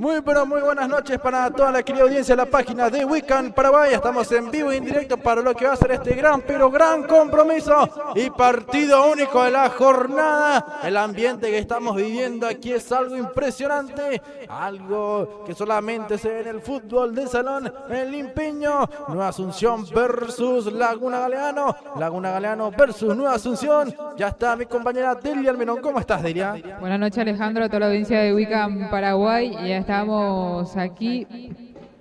Muy pero muy buenas noches para toda la querida audiencia de la página de Weekend Paraguay. Estamos en vivo y en directo para lo que va a ser este gran pero gran compromiso y partido único de la jornada. El ambiente que estamos viviendo aquí es algo impresionante, algo que solamente se ve en el fútbol de salón, el Limpeño. Nueva Asunción versus Laguna Galeano, Laguna Galeano versus Nueva Asunción. Ya está mi compañera Delia Almirón. ¿Cómo estás, Delia? Buenas noches, Alejandro, a toda la audiencia de Weekend Paraguay. Ya estamos aquí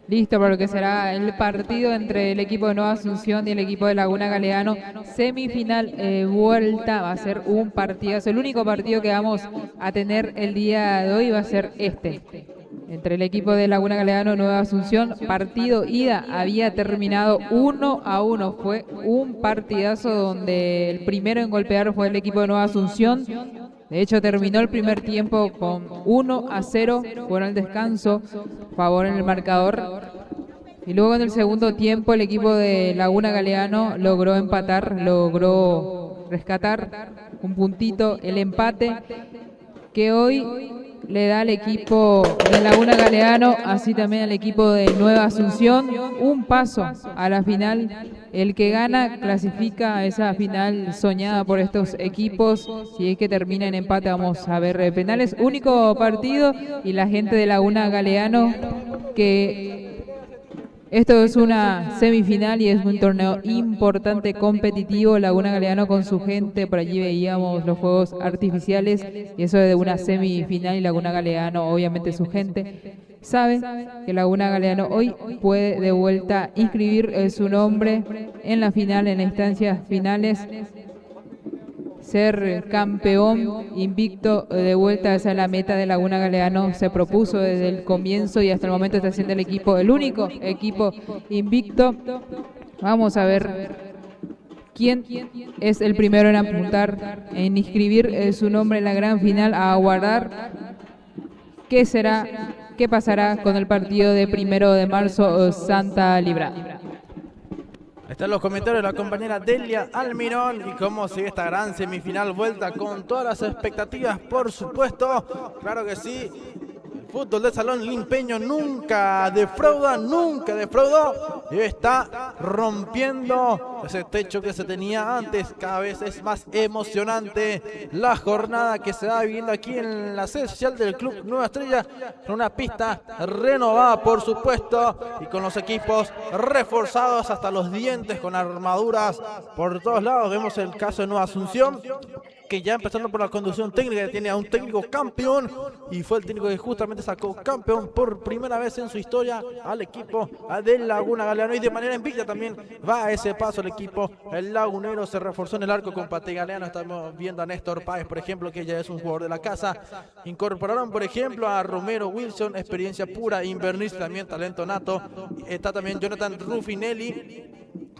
listos para lo que será el partido entre el equipo de Nueva Asunción y el equipo de Laguna Galeano. Semifinal, vuelta, va a ser un partidazo. El único partido que vamos a tener el día de hoy va a ser este, entre el equipo de Laguna Galeano y Nueva Asunción. Partido ida había terminado 1-1. Fue un partidazo donde el primero en golpear fue el equipo de Nueva Asunción. De hecho, terminó el primer tiempo con 1-0, fueron al descanso, favor en el marcador. Y luego en el segundo tiempo el equipo de Laguna Galeano logró empatar, logró rescatar un puntito, el empate que hoy le da al equipo de Laguna Galeano, así también al equipo de Nueva Asunción, un paso a la final. El que gana clasifica a esa final soñada por estos equipos. Si es que termina en empate, vamos a ver penales. Único partido y la gente de Laguna Galeano, que esto es una semifinal y es un torneo importante, competitivo. Laguna Galeano con su gente, por allí veíamos los fuegos artificiales y eso de una semifinal, y Laguna Galeano, obviamente su gente, sabe que Laguna Galeano hoy puede de vuelta inscribir su nombre en la final, en las instancias finales, ser campeón invicto de vuelta. Esa es la meta de Laguna Galeano, se propuso desde el comienzo y hasta el momento está siendo el equipo, el único equipo invicto. Vamos a ver quién es el primero en apuntar, en inscribir su nombre en la gran final, a aguardar qué será, qué pasará con el partido de 1 de marzo Santa Libra. Están los comentarios de la compañera Delia Almirón y cómo sigue esta gran semifinal vuelta con todas las expectativas, por supuesto. Claro que sí. El fútbol de salón limpeño nunca defrauda, nunca defraudó y está rompiendo ese techo que se tenía antes. Cada vez es más emocionante la jornada que se va viviendo aquí en la sede social del Club Nueva Estrella, con una pista renovada, por supuesto, y con los equipos reforzados hasta los dientes, con armaduras por todos lados. Vemos el caso de Nueva Asunción, que ya empezando por la conducción técnica, tiene a un técnico campeón y fue el técnico que justamente sacó campeón por primera vez en su historia al equipo de Laguna Galeano, y de manera invicta también va a ese paso el equipo. El lagunero se reforzó en el arco con Pate Galeano. Estamos viendo a Néstor Páez, por ejemplo, que ya es un jugador de la casa. Incorporaron, por ejemplo, a Romero Wilson, experiencia pura, Inverniz, también talento nato. Está también Jonathan Ruffinelli,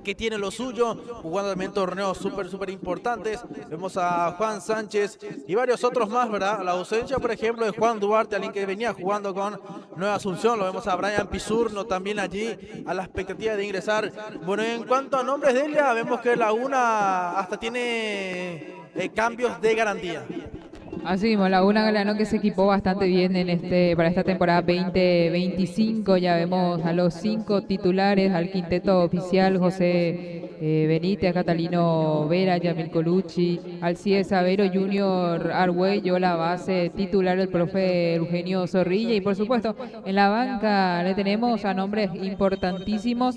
que tiene lo suyo, jugando también torneos súper importantes. Vemos a Juan Sánchez y varios otros más, ¿verdad? La ausencia, por ejemplo, de Juan Duarte, alguien que venía jugando con Nueva Asunción. Lo vemos a Brian Pizurno también allí, a la expectativa de ingresar. Bueno, en cuanto a nombres de Elia, vemos que Laguna hasta tiene cambios de garantía. Así mismo, Laguna Galeano, que se equipó bastante bien en para esta temporada 2025. Ya vemos a los 5 titulares, al quinteto oficial: José Benítez, Catalino Vera, Yamil Colucci, Alcides Avero, Junior Argüello, la base titular el profe Eugenio Zorrilla, y por supuesto en la banca le tenemos a nombres importantísimos: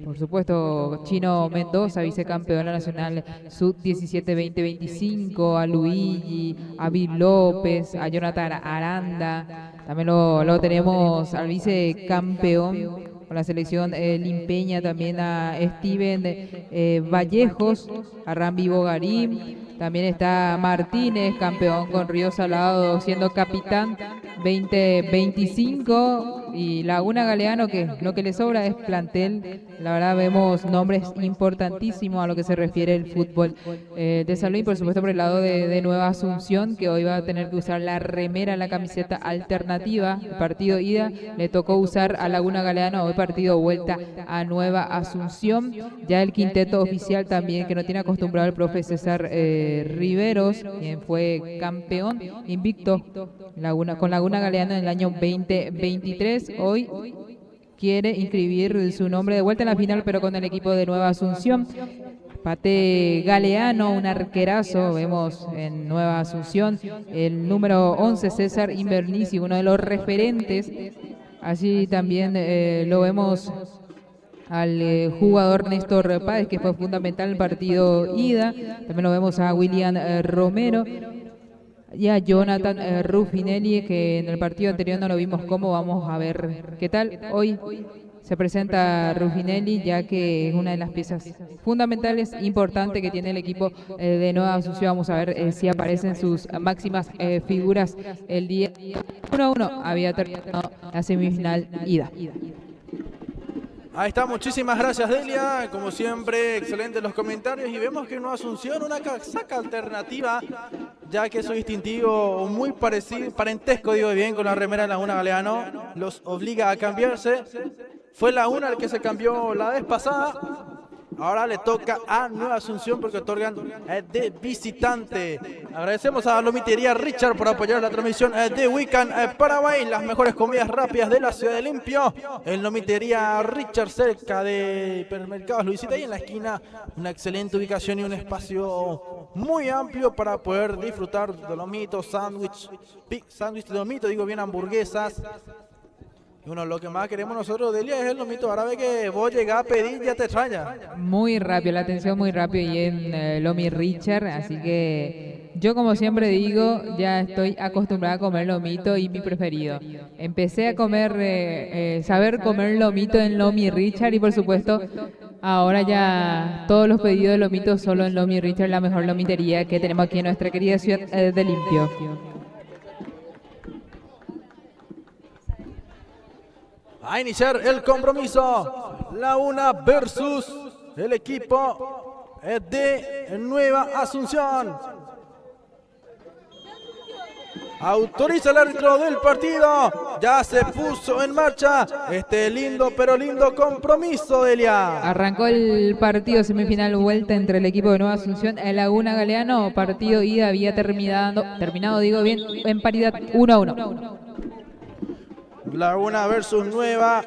por supuesto Chino Mendoza, vicecampeona nacional sub-17 2025, a Luigi, a Bill López, a Jonathan Aranda. También lo tenemos al vicecampeón con la selección limpeña, también a Steven Vallejos, a Rambi Bogarín. También está Martínez, campeón con Río Salado, siendo capitán 2025. y Laguna Galeano, que lo que le sobra es plantel. La verdad vemos nombres importantísimos a lo que se refiere el fútbol de San Luis, por supuesto por el lado de Nueva Asunción, que hoy va a tener que usar la remera, la camiseta alternativa. El partido ida le tocó usar a Laguna Galeano, hoy partido vuelta a Nueva Asunción. Ya el quinteto oficial también, que no tiene acostumbrado el profe César Riveros, quien fue campeón invicto con Laguna Galeano en el año 2023. Hoy quiere inscribir su nombre de vuelta en la final, pero con el equipo de Nueva Asunción. Pate Galeano, un arquerazo, vemos en Nueva Asunción. El número 11, César Invernici, uno de los referentes. Así también lo vemos al jugador Néstor Páez, que fue fundamental en el partido ida. También lo vemos a William Romero y a Jonathan Ruffinelli, que en el partido anterior no lo vimos cómo. Vamos a ver qué tal. Hoy se presenta Ruffinelli, ya que es una de las piezas fundamentales, importantes que tiene el equipo de Nueva Asunción. Vamos a ver si aparecen sus máximas figuras el día 1-1. Había terminado la semifinal ida. Ahí está, muchísimas gracias Delia, como siempre, excelentes los comentarios, y vemos que Nueva Asunción, una casaca alternativa, ya que su distintivo muy parecido, parentesco, digo bien, con la remera de Laguna Galeano, los obliga a cambiarse. Fue Laguna el que se cambió la vez pasada. Ahora le toca a Nueva Asunción porque otorgan de visitante. Agradecemos a Lomitería Richard por apoyar la transmisión de Weekend Paraguay. Las mejores comidas rápidas de la ciudad de Limpio. En Lomitería Richard, cerca de Hipermercados Luisita, y en la esquina una excelente ubicación y un espacio muy amplio para poder disfrutar de lomitos, sándwich de lomito, digo bien, hamburguesas. Bueno, lo que más queremos nosotros, Delia, es el lomito árabe, que vos llegás a pedir y ya te extraña. Muy rápido, la atención muy rápido, y en Lomi Richard, así que yo, como siempre digo, ya estoy acostumbrada a comer lomito, y mi preferido. Empecé a comer, saber comer lomito en Lomi Richard, y por supuesto ahora ya todos los pedidos de lomito solo en Lomi Richard, la mejor lomitería que tenemos aquí en nuestra querida ciudad de Limpio. A iniciar el compromiso, Laguna versus el equipo de Nueva Asunción. Autoriza el árbitro del partido. Ya se puso en marcha este lindo pero lindo compromiso, Delia. Arrancó el partido semifinal vuelta entre el equipo de Nueva Asunción y Laguna Galeano. Partido ida había terminado, digo bien, en paridad 1-1. Laguna versus Nueva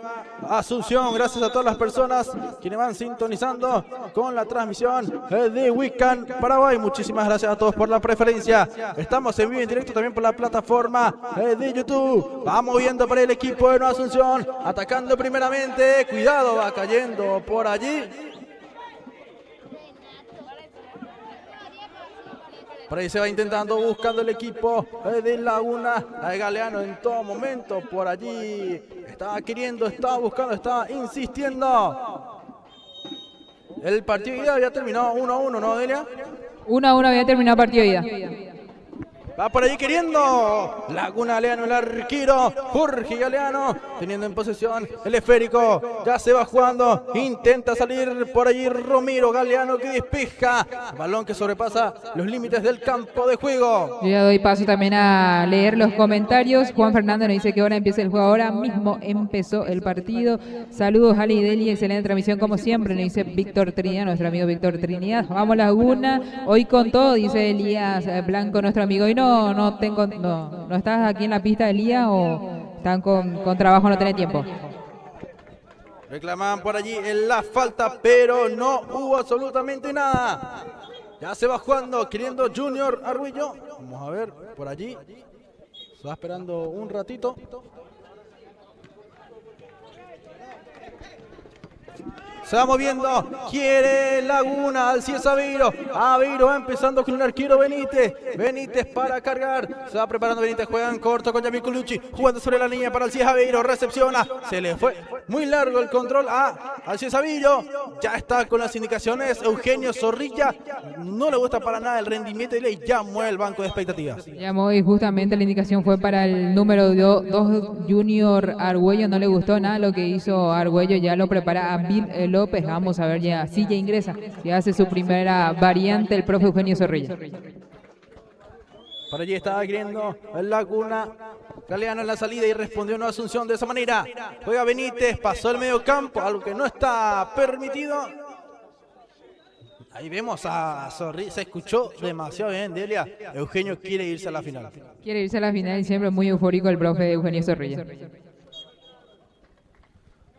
Asunción. Gracias a todas las personas quienes van sintonizando con la transmisión de Weekend Paraguay. Muchísimas gracias a todos por la preferencia. Estamos en vivo y en directo también por la plataforma de YouTube. Vamos viendo para el equipo de Nueva Asunción, atacando primeramente. Cuidado, va cayendo por allí. Por ahí se va intentando, buscando el equipo de Laguna Galeano en todo momento. Por allí estaba queriendo, estaba buscando, estaba insistiendo. El partido ya había terminado 1-1, ¿no, Delia? 1-1 había terminado el partido ida. Va por allí queriendo Laguna Galeano, el arquero Jorge Galeano, teniendo en posesión el esférico. Ya se va jugando, intenta salir por allí Romero Galeano, que despeja el balón que sobrepasa los límites del campo de juego. Yo ya doy paso también a leer los comentarios. Juan Fernando nos dice que ahora empieza el juego. Ahora mismo empezó el partido. Saludos, Ali y Deli, excelente transmisión como siempre, nos dice Víctor Trinidad, nuestro amigo Víctor Trinidad. Vamos Laguna, hoy con todo, dice Elías Blanco, nuestro amigo. Hoy no estás aquí en la pista, Elías, o están con trabajo, no tenés tiempo. Reclamaban por allí en la falta, pero no hubo absolutamente nada. Ya se va jugando, queriendo Junior Arguillo. Vamos a ver por allí. Se va esperando un ratito. Se va moviendo. Quiere Laguna. Al sí es Aveiro. Aveiro va empezando con el arquero Benítez. Benítez para cargar. Se va preparando Benítez. Juegan corto con Yamil Colucci. Jugando sobre la línea para el sí es Aveiro. Recepciona. Se le fue muy largo el control a Alcides Aveiro. Ya está con las indicaciones. Eugenio Zorrilla. No le gusta para nada el rendimiento y le llamó el banco de expectativas. Llamó y justamente la indicación fue para el número 2, Junior Argüello. No le gustó nada lo que hizo Argüello. Ya lo prepara a Bill López. Vamos a ver ya. Sí, ya ingresa. Ya hace su primera variante el profe Eugenio Zorrilla. Por allí estaba queriendo el Laguna. Galeano en la salida y respondió una Asunción de esa manera. Juega Benítez, pasó el medio campo, algo que no está permitido. Ahí vemos a Zorrilla, se escuchó demasiado bien, Delia. Eugenio quiere irse a la final. Quiere irse a la final y siempre muy eufórico el profe Eugenio Zorrilla.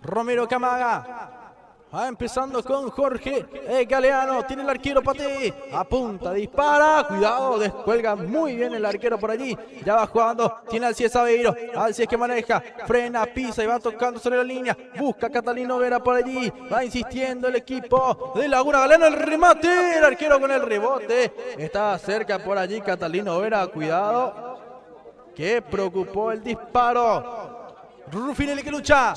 Romero Camaga. Va empezando con Jorge Galeano. Tiene el arquero Pate. Apunta, dispara. Cuidado, descuelga muy bien el arquero por allí. Ya va jugando. Tiene al Alcides Aveiro. Alcides que maneja. Frena, pisa y va tocando sobre la línea. Busca a Catalino Vera por allí. Va insistiendo el equipo de Laguna. Galeano el remate. El arquero con el rebote. Estaba cerca por allí Catalino Vera. Cuidado. Que preocupó el disparo. Rufinelli que lucha.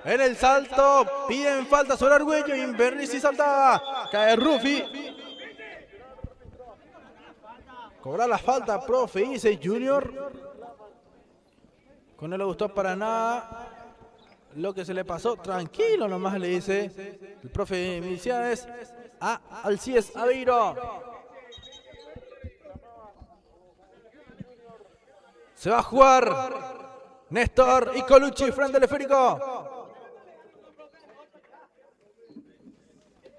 En el salto, piden falta sobre Argüello, Invernizzi saltaba, cae Rufi. Cobra la falta, profe, dice Junior. Con él no le gustó para nada lo que se le pasó. Tranquilo nomás le dice el profe Miliciades a Alcides Aveiro. Se va a jugar Néstor y Colucci frente al esférico.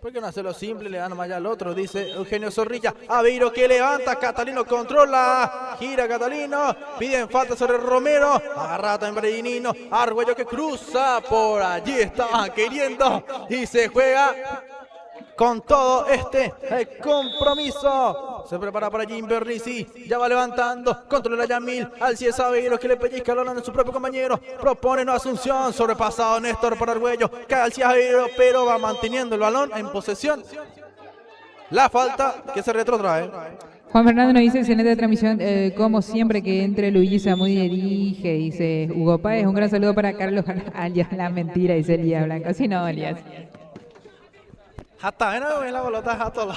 ¿Por qué no hacerlo simple? Le dan nomás ya al otro, dice Eugenio Zorrilla. Aveiro que levanta, Catalino controla. Gira Catalino, piden falta sobre Romero. Agarrado también para Ginino. Argüello que cruza, por allí estaban queriendo. Y se juega con todo este compromiso. Se prepara para allí Invernizzi. Ya va levantando. Controla Yamil. Alcides Aveiro que le pellizca el balón a su propio compañero. Propone una Asunción. Sobrepasado Néstor por Argüello. Cae Alcides Aveiro, pero va manteniendo el balón en posesión. La falta que se retrotrae. Juan Fernando nos dice, excelente transmisión, como siempre que entre Luigi Zamudio dirige, dice Hugo Páez. Un gran saludo para Carlos alias La Mentira, dice Elías Blanco. Si no, Elías. Hasta en la bolota, hasta va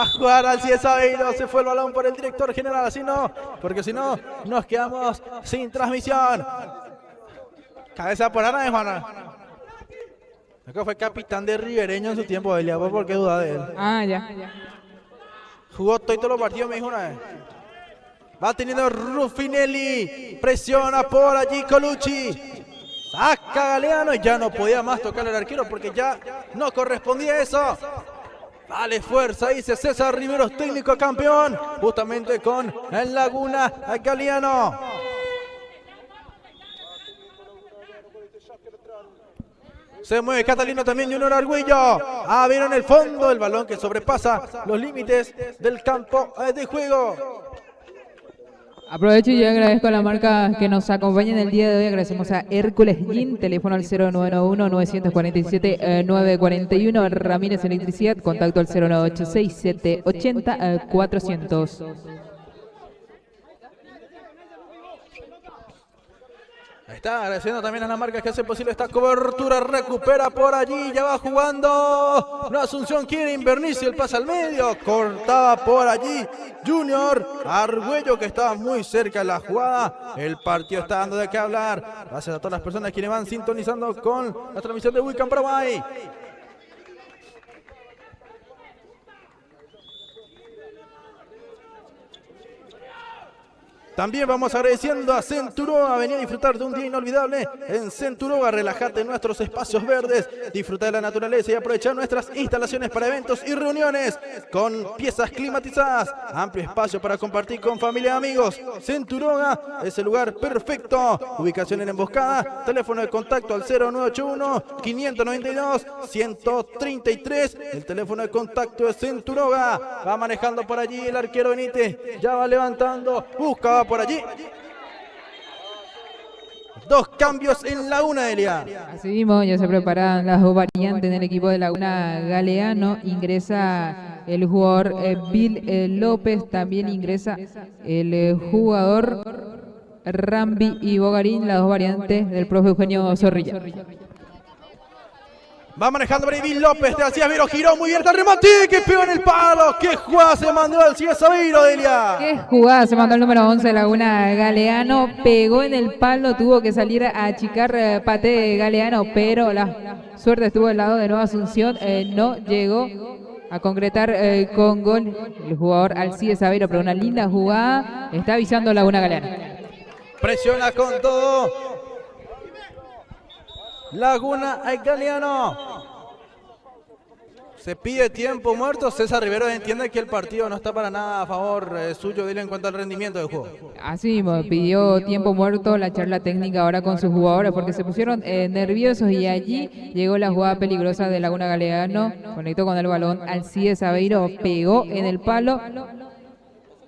a jugar Alcides Aveiro, se fue el balón por el director general, así no, porque si no, nos quedamos sin transmisión. Cabeza por Ana de Juana. Acá fue capitán de Ribereño en su tiempo, Elia, ¿por qué duda de él? Ah, ya. Jugó todos los partidos, me dijo una vez. Va teniendo Rufinelli, presiona por allí Colucci. Saca Galeano y ya no podía más tocar al arquero porque ya no correspondía eso. Dale fuerza, dice César Riveros, técnico campeón, justamente con el Laguna Galeano. Se mueve Catalino también, Junior Argüello. Ah, vieron en el fondo el balón que sobrepasa los límites del campo de juego. Aprovecho y agradezco a la marca que nos acompaña en el día de hoy. Agradecemos a Hércules Gin, teléfono al 0991-947-941. Ramírez Electricidad, contacto al 0986-780-400. Está agradeciendo también a las marcas que hacen posible esta cobertura. Recupera por allí, ya va jugando. Una Asunción quiere Invernizzi, el pase al medio. Cortaba por allí Junior Argüello, que estaba muy cerca de la jugada. El partido está dando de qué hablar. Gracias a todas las personas quienes van sintonizando con la transmisión de Wicam Paraguay. También vamos agradeciendo a Centuroga. Venía a disfrutar de un día inolvidable en Centuroga. Relájate en nuestros espacios verdes. Disfruta de la naturaleza y aprovecha nuestras instalaciones para eventos y reuniones con piezas climatizadas. Amplio espacio para compartir con familia y amigos. Centuroga es el lugar perfecto. Ubicación en Emboscada. Teléfono de contacto al 0981-592-133. El teléfono de contacto de Centuroga. Va manejando por allí el arquero Benítez. Ya va levantando. Busca por allí. 2 cambios en Laguna, Delia. Así mismo, ya se preparan las dos variantes en el equipo de Laguna Galeano. Ingresa el jugador Bill López, también ingresa el jugador Rambi y Bogarín, las dos variantes del profe Eugenio Zorrilla. Va manejando por ahí Bill López, de Alcides Aveiro, giró muy bien el remate, que pegó en el palo. ¡Qué jugada se mandó Alcides Aveiro, Delia! ¡Qué jugada se mandó el número 11 de Laguna Galeano! Pegó en el palo, tuvo que salir a achicar Pate Galeano, pero la suerte estuvo del lado de Nueva Asunción, no llegó a concretar con gol el jugador Alcides Aveiro, pero una linda jugada, está avisando Laguna Galeano. Presiona con todo Laguna Galeano. Se pide tiempo muerto. César Rivero entiende que el partido no está para nada a favor suyo, dile, en cuanto al rendimiento del juego. Así pidió tiempo muerto, la charla técnica ahora con sus jugadores porque se pusieron nerviosos, y allí llegó la jugada peligrosa de Laguna Galeano. Conectó con el balón Alcides Aveiro, pegó en el palo.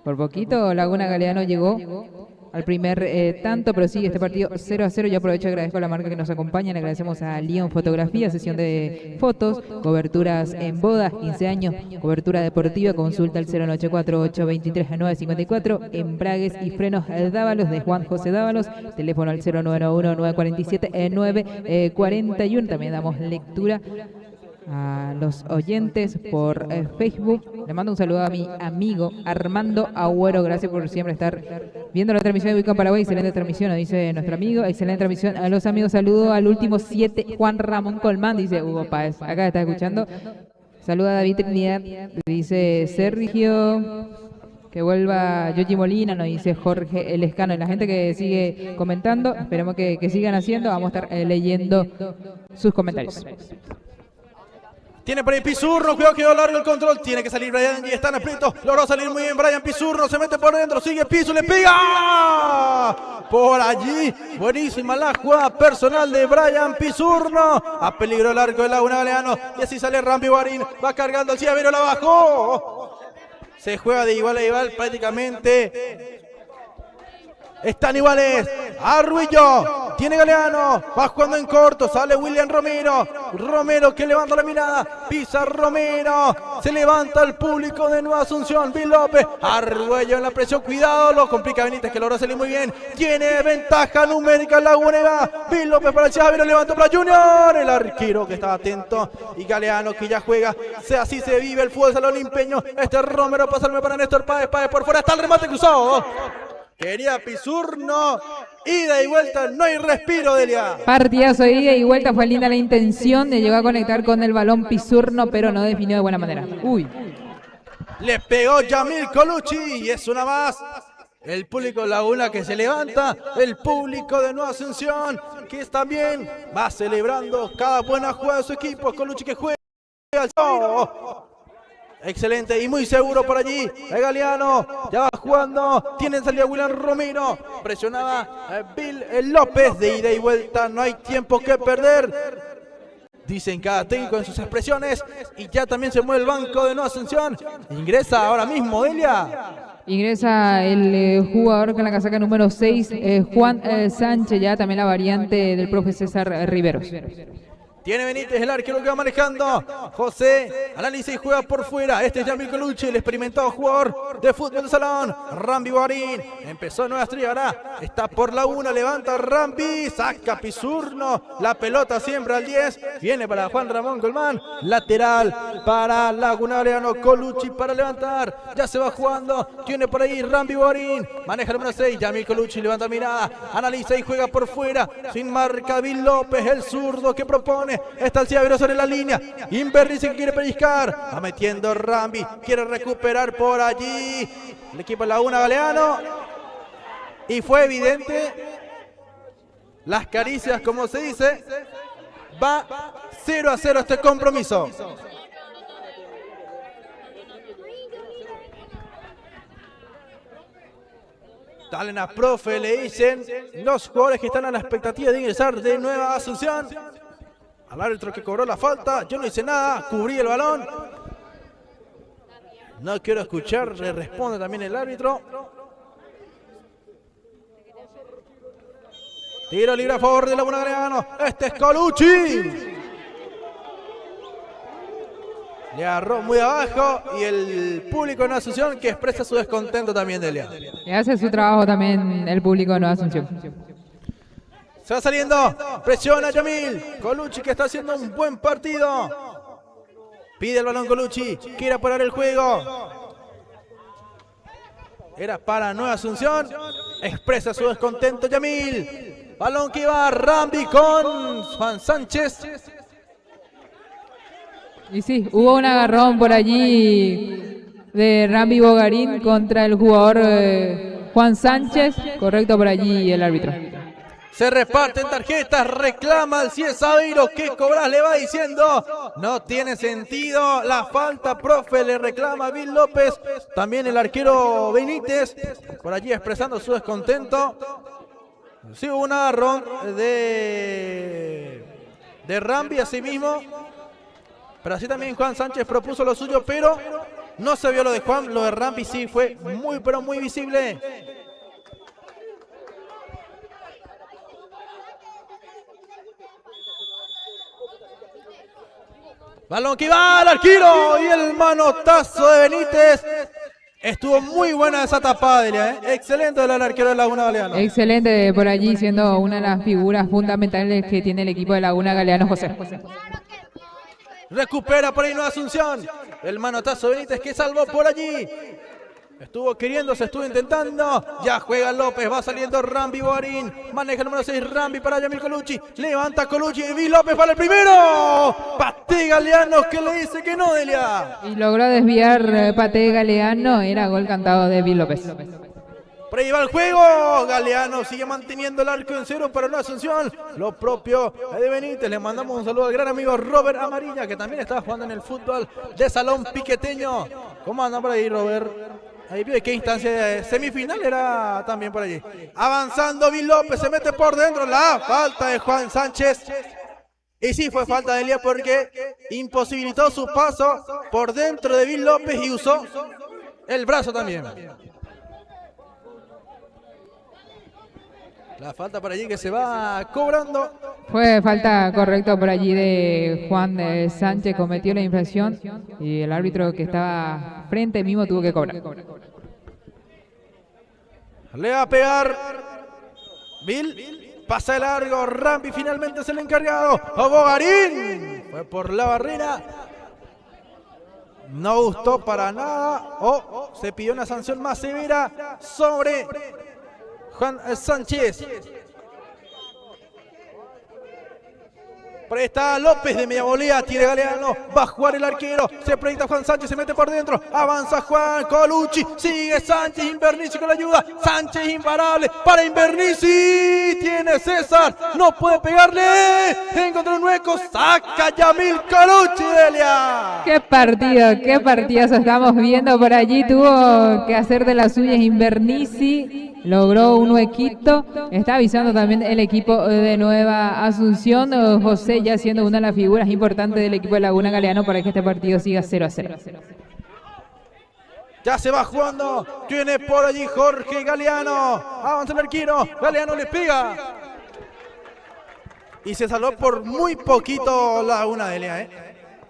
Por poquito Laguna Galeano llegó al primer tanto, pero sigue este partido 0-0. Yo aprovecho y agradezco a la marca que nos acompaña. Le agradecemos a León Fotografía, sesión de fotos, coberturas en bodas, 15 años, cobertura deportiva. Consulta al 098-823-954. Embragues y frenos Dávalos, de Juan José Dávalos. Teléfono al 0991-947-941. También damos lectura a los oyentes por Facebook. Le mando un saludo a mi amigo Armando Agüero, gracias por siempre estar viendo la transmisión de Wicam Paraguay. Excelente transmisión, nos dice nuestro amigo. Excelente transmisión a los amigos. Saludo al último 7, Juan Ramón Colmán, dice Hugo Páez. Acá está escuchando. Saluda a David Trinidad, dice Sergio. Que vuelva Yogi Molina, nos dice Jorge Lescano. Y la gente que sigue comentando, esperemos que sigan haciendo. Vamos a estar leyendo sus comentarios. Tiene por ahí Pizurro, cuidado, quedó largo el control. Tiene que salir Brian y está en aprieto. Logró salir muy bien Brian Pizurro, se mete por dentro, sigue Piso, le pega por allí. Buenísima la jugada personal de Brian Pizurro. A peligro el arco de Laguna Galeano. Y así sale Rambi Guarín, va cargando al Ciavero, la bajó. Se juega de igual a igual prácticamente. Están iguales. Arruillo. Tiene Galeano. Va jugando en corto. Sale William Romero. Romero que levanta la mirada. Pisa Romero. Se levanta el público de Nueva Asunción. Bill López. Arruillo en la presión. Cuidado. Lo complica Benítez, que logró salir muy bien. Tiene ventaja numérica Lagunera. Bill López para el Chavero. Levantó para Junior. El arquero que estaba atento. Y Galeano que ya juega. Así se vive el fútbol salón limpeño. Romero pasa para Néstor Páez. Páez por fuera. Está el remate cruzado. Quería Pizurno, ida y vuelta, no hay respiro, Delia. Partidazo de ida y vuelta, fue linda la intención de llegar a conectar con el balón Pizurno, pero no definió de buena manera. Uy. Le pegó Yamil Colucci y es una más. El público Laguna que se levanta, el público de Nueva Asunción que también va celebrando cada buena jugada de su equipo. Colucci que juega al excelente y muy seguro por allí. Galeano ya va jugando. Tienen salida William Romero. Presionaba Bill López, de ida y vuelta. No hay tiempo que perder, dicen cada técnico en sus expresiones. Y ya también se mueve el banco de Nueva Asunción. Ingresa ahora mismo Delia. Ingresa el jugador con la casaca número 6, Juan Sánchez. Ya también la variante del profe César Riveros. Tiene Benítez, el arquero que va manejando. José analiza y juega por fuera. Este es Yamil Colucci, el experimentado jugador de fútbol de salón. Rambi Guarín empezó Nueva Estrella, ahora está por Laguna. Levanta Rambi, saca Pizurno. La pelota siempre al 10. Viene para Juan Ramón Colmán. Lateral para Laguna Galeano. Colucci para levantar. Ya se va jugando. Tiene por ahí Rambi Guarín. Maneja el número 6. Yamil Colucci levanta mirada. Analiza y juega por fuera. Sin marca Bill López, el zurdo que propone. Está el Ciavero sobre la línea. Inverri se quiere pellizcar. Va metiendo Rambi. Quiere recuperar por allí el equipo de Laguna Galeano. Y fue evidente. Las caricias, como se dice. Va 0-0 este compromiso. Dale a profe, le dicen los jugadores que están a la expectativa de ingresar de Nueva Asunción. Al árbitro que cobró la falta, yo no hice nada, cubrí el balón. No quiero escuchar, le responde también el árbitro. Tiro libre a favor de Laguna Galeano. Este es Colucci. Le agarró muy abajo y el público de Nueva Asunción que expresa su descontento también, Delia. Y hace su trabajo también el público de Nueva Asunción. Se va saliendo, presiona Yamil. Colucci que está haciendo un buen partido. Pide el balón Colucci, quiere parar el juego. Era para Nueva Asunción. Expresa su descontento Yamil. Balón que va Rambi con Juan Sánchez. Y sí, hubo un agarrón por allí de Rambi Bogarín contra el jugador Juan Sánchez. Correcto por allí el árbitro. Se reparten tarjetas, reclama el Cies Aveiro. ¿Qué cobras? Le va diciendo. No tiene sentido la falta, profe. Le reclama a Bill López. También el arquero Benítez. Por allí expresando su descontento. Sí, hubo un agarrón de Rambi a sí mismo. Pero así también Juan Sánchez propuso lo suyo, pero no se vio lo de Juan. Lo de Rambi sí fue muy, pero muy visible. Balón que va al arquero y el manotazo de Benítez. Estuvo muy buena esa tapada, Delia, ¿eh? Excelente del arquero de Laguna Galeano. Excelente por allí, siendo una de las figuras fundamentales que tiene el equipo de Laguna Galeano, José. Recupera por ahí Nueva Asunción. El manotazo de Benítez que salvó por allí. Estuvo queriendo, se estuvo intentando. Ya juega López, va saliendo Rambi Bogarín. Maneja el número 6, Rambi para Yamil Colucci. Levanta Colucci y López para el primero. Pate Galeano que le dice que no, Delia. Y logró desviar Pate Galeano. Era gol cantado de Bill López. Por ahí va el juego. Galeano sigue manteniendo el arco en cero para Nueva Asunción. Lo propio de Benítez. Le mandamos un saludo al gran amigo Robert Amarilla, que también estaba jugando en el fútbol de salón piqueteño. ¿Cómo anda por ahí, Robert? Ahí vio qué instancia de semifinal era también por allí. Avanzando Bill López, se mete por dentro. La falta de Juan Sánchez. Y sí fue falta de Elia porque imposibilitó su paso por dentro de Bill López y usó el brazo también. La falta por allí que se va cobrando. Fue falta correcto por allí de Juan Sánchez, cometió la infracción y el árbitro que estaba frente mismo tuvo que cobrar. Le va a pegar Bill, pasa el largo, Rambi finalmente es el encargado. Bogarín fue por la barrera. No gustó para nada. Se pidió una sanción más severa sobre Juan Sánchez. Por ahí está López de media volea, tiene Galeano, va a jugar el arquero, se proyecta Juan Sánchez, se mete por dentro, avanza Juan, Colucci, sigue Sánchez, Invernici con la ayuda, Sánchez imparable para Invernici, tiene César, no puede pegarle, encontró un hueco, saca Yamil Colucci, Delia. Qué partidazo estamos viendo por allí, tuvo que hacer de las suyas Invernici, logró un huequito, está avisando también el equipo de Nueva Asunción, José ya siendo una de las figuras importantes del equipo de Laguna Galeano para que este partido siga 0-0. Ya se va jugando, tiene por allí Jorge Galeano, avanza el arquero, Galeano le pega. Y se salvó por muy poquito Laguna Delia,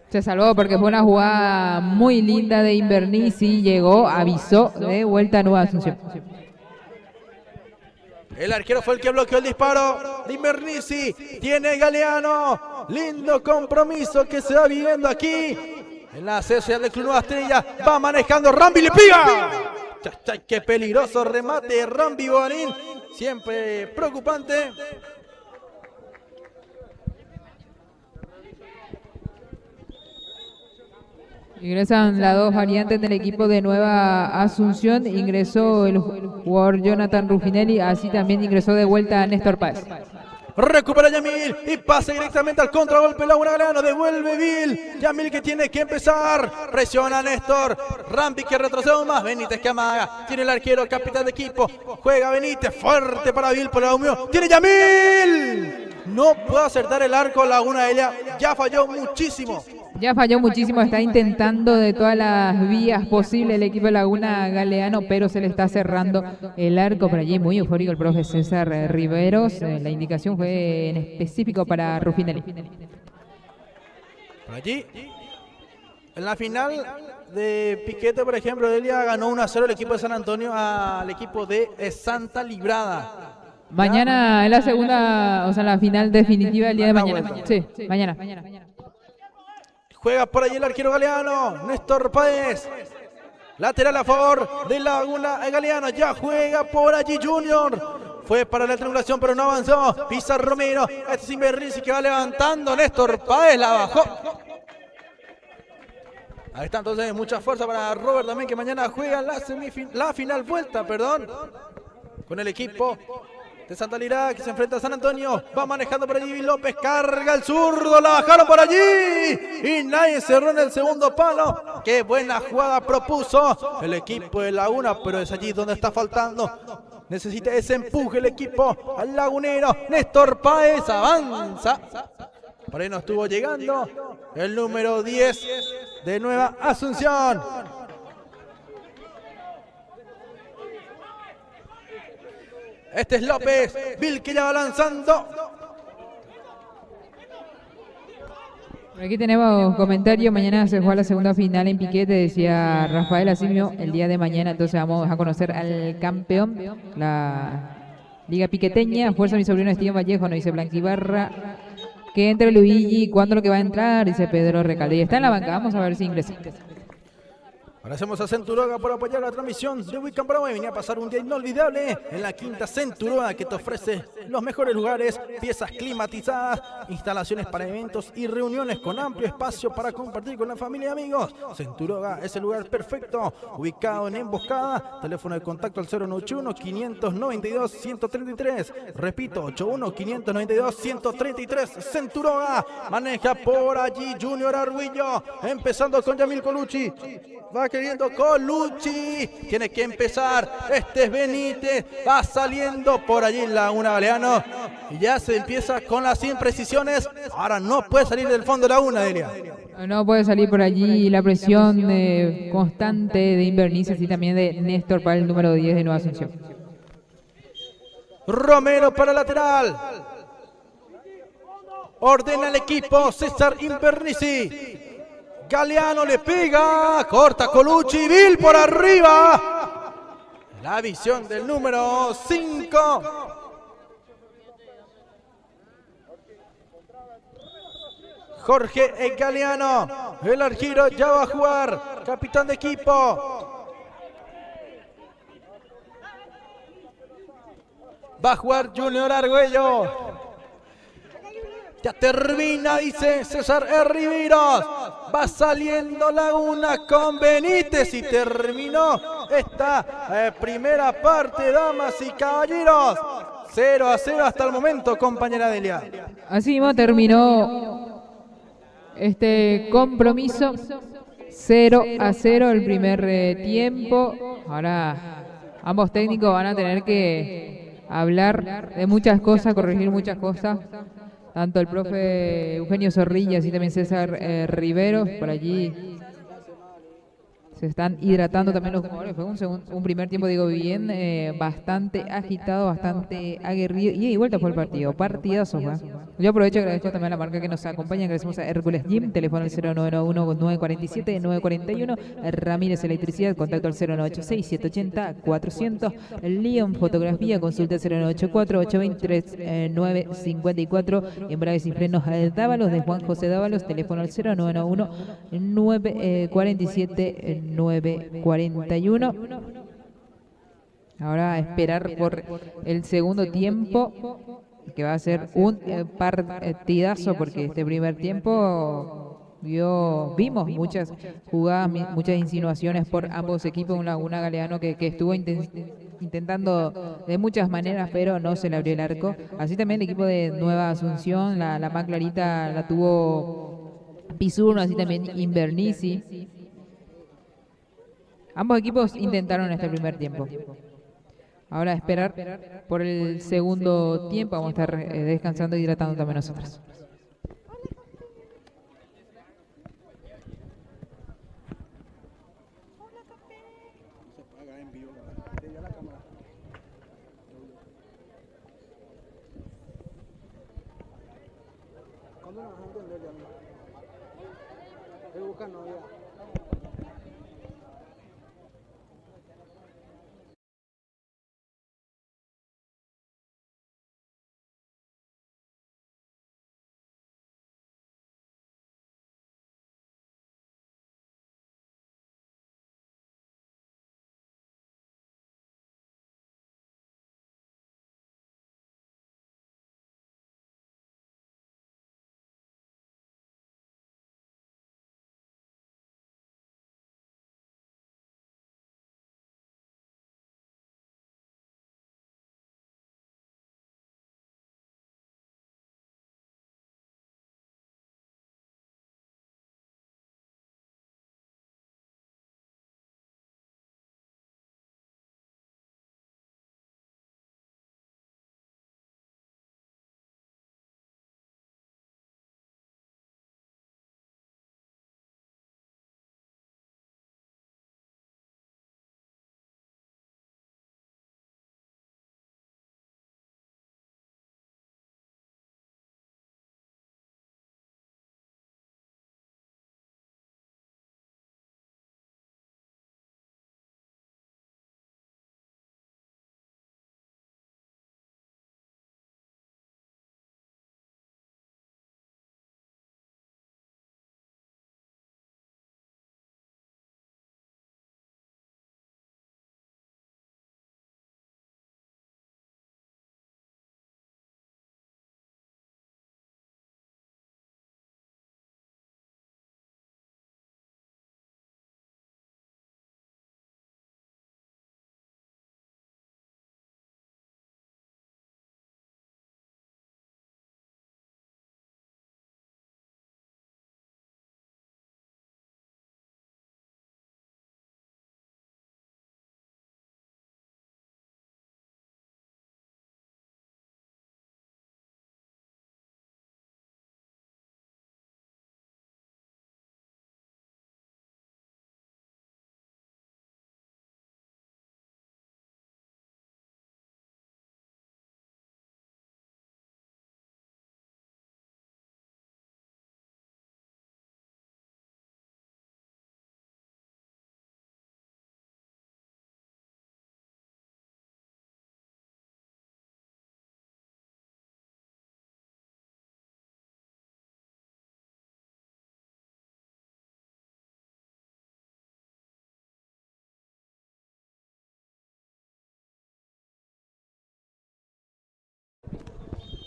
Se salvó porque fue una jugada muy linda de Invernici, llegó, avisó de vuelta a Nueva Asunción. El arquero fue el que bloqueó el disparo de Invernici. Tiene Galeano. Lindo compromiso que se va viviendo aquí en la sede social del Club Nueva Estrella. Va manejando Rambi, le pega. Qué peligroso remate de Rambi Bogarín. Siempre preocupante. Ingresan las dos variantes del equipo de Nueva Asunción. Ingresó el jugador Jonathan Ruffinelli, así también ingresó de vuelta a Néstor Páez. Recupera Yamil y pasa directamente al contragolpe. Laguna Galeano devuelve Bill. Yamil que tiene que empezar. Presiona a Néstor. Rambi que retrocede aún más. Benítez que amaga. Tiene el arquero, capitán de equipo. Juega Benítez. Fuerte para Bill por la unión. Tiene Yamil. No puede acertar el arco Laguna Delia. Ya falló muchísimo. Ya falló muchísimo, está intentando de todas las vías posibles el equipo de Laguna Galeano, pero se le está cerrando el arco. Por allí muy eufórico el profe César Riveros. La indicación fue en específico para Rufinelli. Por allí, en la final de Piquete, por ejemplo, Delia ganó 1-0 el equipo de San Antonio al equipo de Santa Librada. Mañana es la segunda, o sea, la final definitiva el día de mañana. Sí, mañana. Juega por allí el arquero galeano, Néstor Páez. Lateral a favor de Laguna Galeano. Ya juega por allí Junior. Fue para la triangulación, pero no avanzó. Pisa Romero. Este es Invernici que va levantando. Néstor Páez la bajó. Ahí está entonces mucha fuerza para Robert también, que mañana juega la final vuelta, con el equipo de Santa Librada, que se enfrenta a San Antonio. Va manejando por allí López, carga el zurdo, la bajaron por allí y nadie cerró en el segundo palo. Qué buena jugada propuso el equipo de Laguna, pero es allí donde está faltando. Necesita ese empuje el equipo al lagunero. Néstor Páez avanza. Por ahí no estuvo llegando el número 10 de Nueva Asunción. Este es López, Vil que ya va lanzando. Por aquí tenemos comentarios. Mañana se juega la segunda final en Piquete, decía Rafael Asimio. El día de mañana entonces vamos a conocer al campeón, la Liga Piqueteña. Fuerza mi sobrino Esteban Vallejo, nos dice Blanquibarra. Que entre Luigi, ¿cuándo lo que va a entrar? Dice Pedro Recalde. Está en la banca, vamos a ver si ingresa. Agradecemos a Centuroga por apoyar la transmisión de Wicam Paraguay. Venía a pasar un día inolvidable en la quinta Centuroga, que te ofrece los mejores lugares, piezas climatizadas, instalaciones para eventos y reuniones con amplio espacio para compartir con la familia y amigos. Centuroga es el lugar perfecto, ubicado en Emboscada. Teléfono de contacto al 091-592-133. Repito, 81-592-133. Centuroga maneja por allí Junior Arguillo, empezando con Yamil Colucci. Va queriendo Colucci, tiene que empezar, este es Benítez, va saliendo por allí Laguna Galeano y ya se empieza con las imprecisiones. Ahora no puede salir del fondo de Laguna, Delia. No puede salir por allí la presión constante de Invernices y también de Néstor para el número 10 de Nueva Asunción. Romero para lateral. Ordena el equipo César Invernici. Galeano le pega, corta Colucci, Vil por arriba. La visión del número 5. Jorge Galeano, el arquero ya va a jugar, capitán de equipo. Va a jugar Junior Argüello. Ya termina, dice César Riveros. Va saliendo Laguna con Benítez y terminó esta primera parte, damas y caballeros. 0-0 hasta el momento, compañera Delia. Así mismo terminó este compromiso. 0-0 el primer tiempo. Ahora ambos técnicos van a tener que hablar de muchas cosas, corregir muchas cosas. Tanto el profe Eugenio Zorrilla, así también César Riveros, por allí se están hidratando también los jugadores. Fue un primer tiempo, digo bien, bastante agitado, bastante aguerrido. Y vuelta fue el partido, partidazo. Yo aprovecho y agradezco también a la marca que nos acompaña. Agradecemos a Hércules Gym, teléfono al 0991-947-941. Ramírez Electricidad, contacto al 0986-780-400. León Fotografía, consulta al 0984-823-954. Embragues y frenos Dávalos, de Juan José Dávalos, teléfono al 0991-947-941. Ahora a esperar por el segundo tiempo, que va a ser un partidazo, porque este primer tiempo vimos muchas jugadas, muchas insinuaciones por ambos equipos. Un Laguna Galeano que estuvo intentando de muchas maneras, pero no se le abrió el arco. Así también el equipo de Nueva Asunción, la más clarita la tuvo Pisurno, así también Invernici. Ambos equipos intentaron este primer tiempo. Ahora a esperar por el segundo tiempo. Vamos a estar descansando y hidratando también nosotros.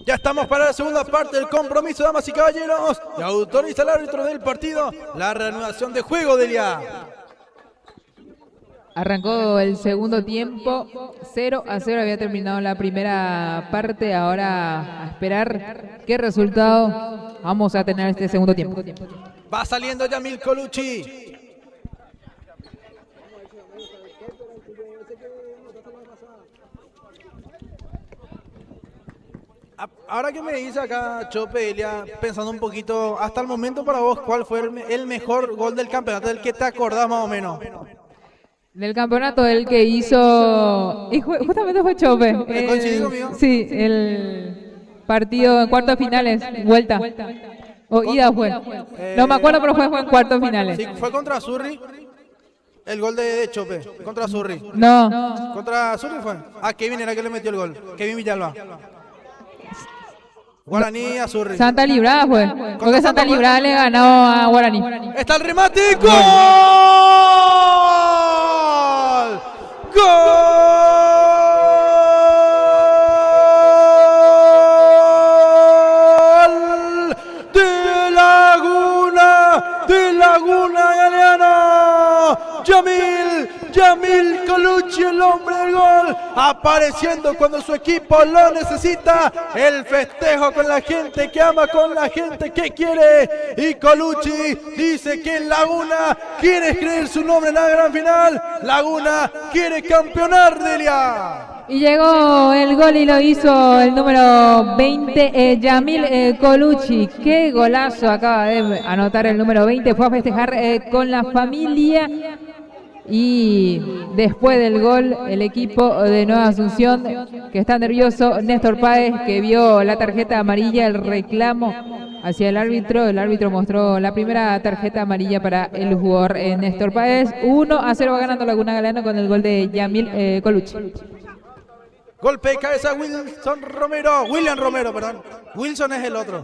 Ya estamos para la segunda parte del compromiso, damas y caballeros. Y autoriza el árbitro del partido la reanudación de juego, Delia. Arrancó el segundo tiempo, 0-0 había terminado la primera parte. Ahora a esperar qué resultado vamos a tener este segundo tiempo. Va saliendo Yamil Colucci. Ahora que me dice acá Chope, Delia, pensando un poquito, hasta el momento para vos, ¿cuál fue el mejor gol del campeonato, del que te acordás más o menos? Del campeonato, el que hizo, y justamente fue Chope. ¿Coincidí conmigo? Sí, el partido en cuartos finales, vuelta. O ida fue. No me acuerdo, pero fue en cuartos finales. Sí, fue contra Surri. El gol de Chope, contra Surri. No. ¿Contra Surri fue? Ah, Kevin era que le metió el gol. Kevin Villalba. Guaraní a Surri. Santa Librada fue. Porque Santa Librada le ganó a Guaraní. ¡Está el remate! ¡Gol! ¡Gol! De Laguna Galeano. Yamil Colucci, el hombre del gol, apareciendo cuando su equipo lo necesita. El festejo con la gente que ama, con la gente que quiere. Y Colucci dice que en Laguna quiere escribir su nombre en la gran final. Laguna quiere campeonar, Delia. Y llegó el gol y lo hizo el número 20, Yamil Colucci. Qué golazo acaba de anotar el número 20. Fue a festejar con la familia. Y después del gol, el equipo de Nueva Asunción, que está nervioso, Néstor Páez, que vio la tarjeta amarilla, el reclamo hacia el árbitro mostró la primera tarjeta amarilla para el jugador Néstor Páez. 1-0 va ganando Laguna Galeano con el gol de Yamil Colucci. Golpe de cabeza William Romero, perdón. Wilson es el otro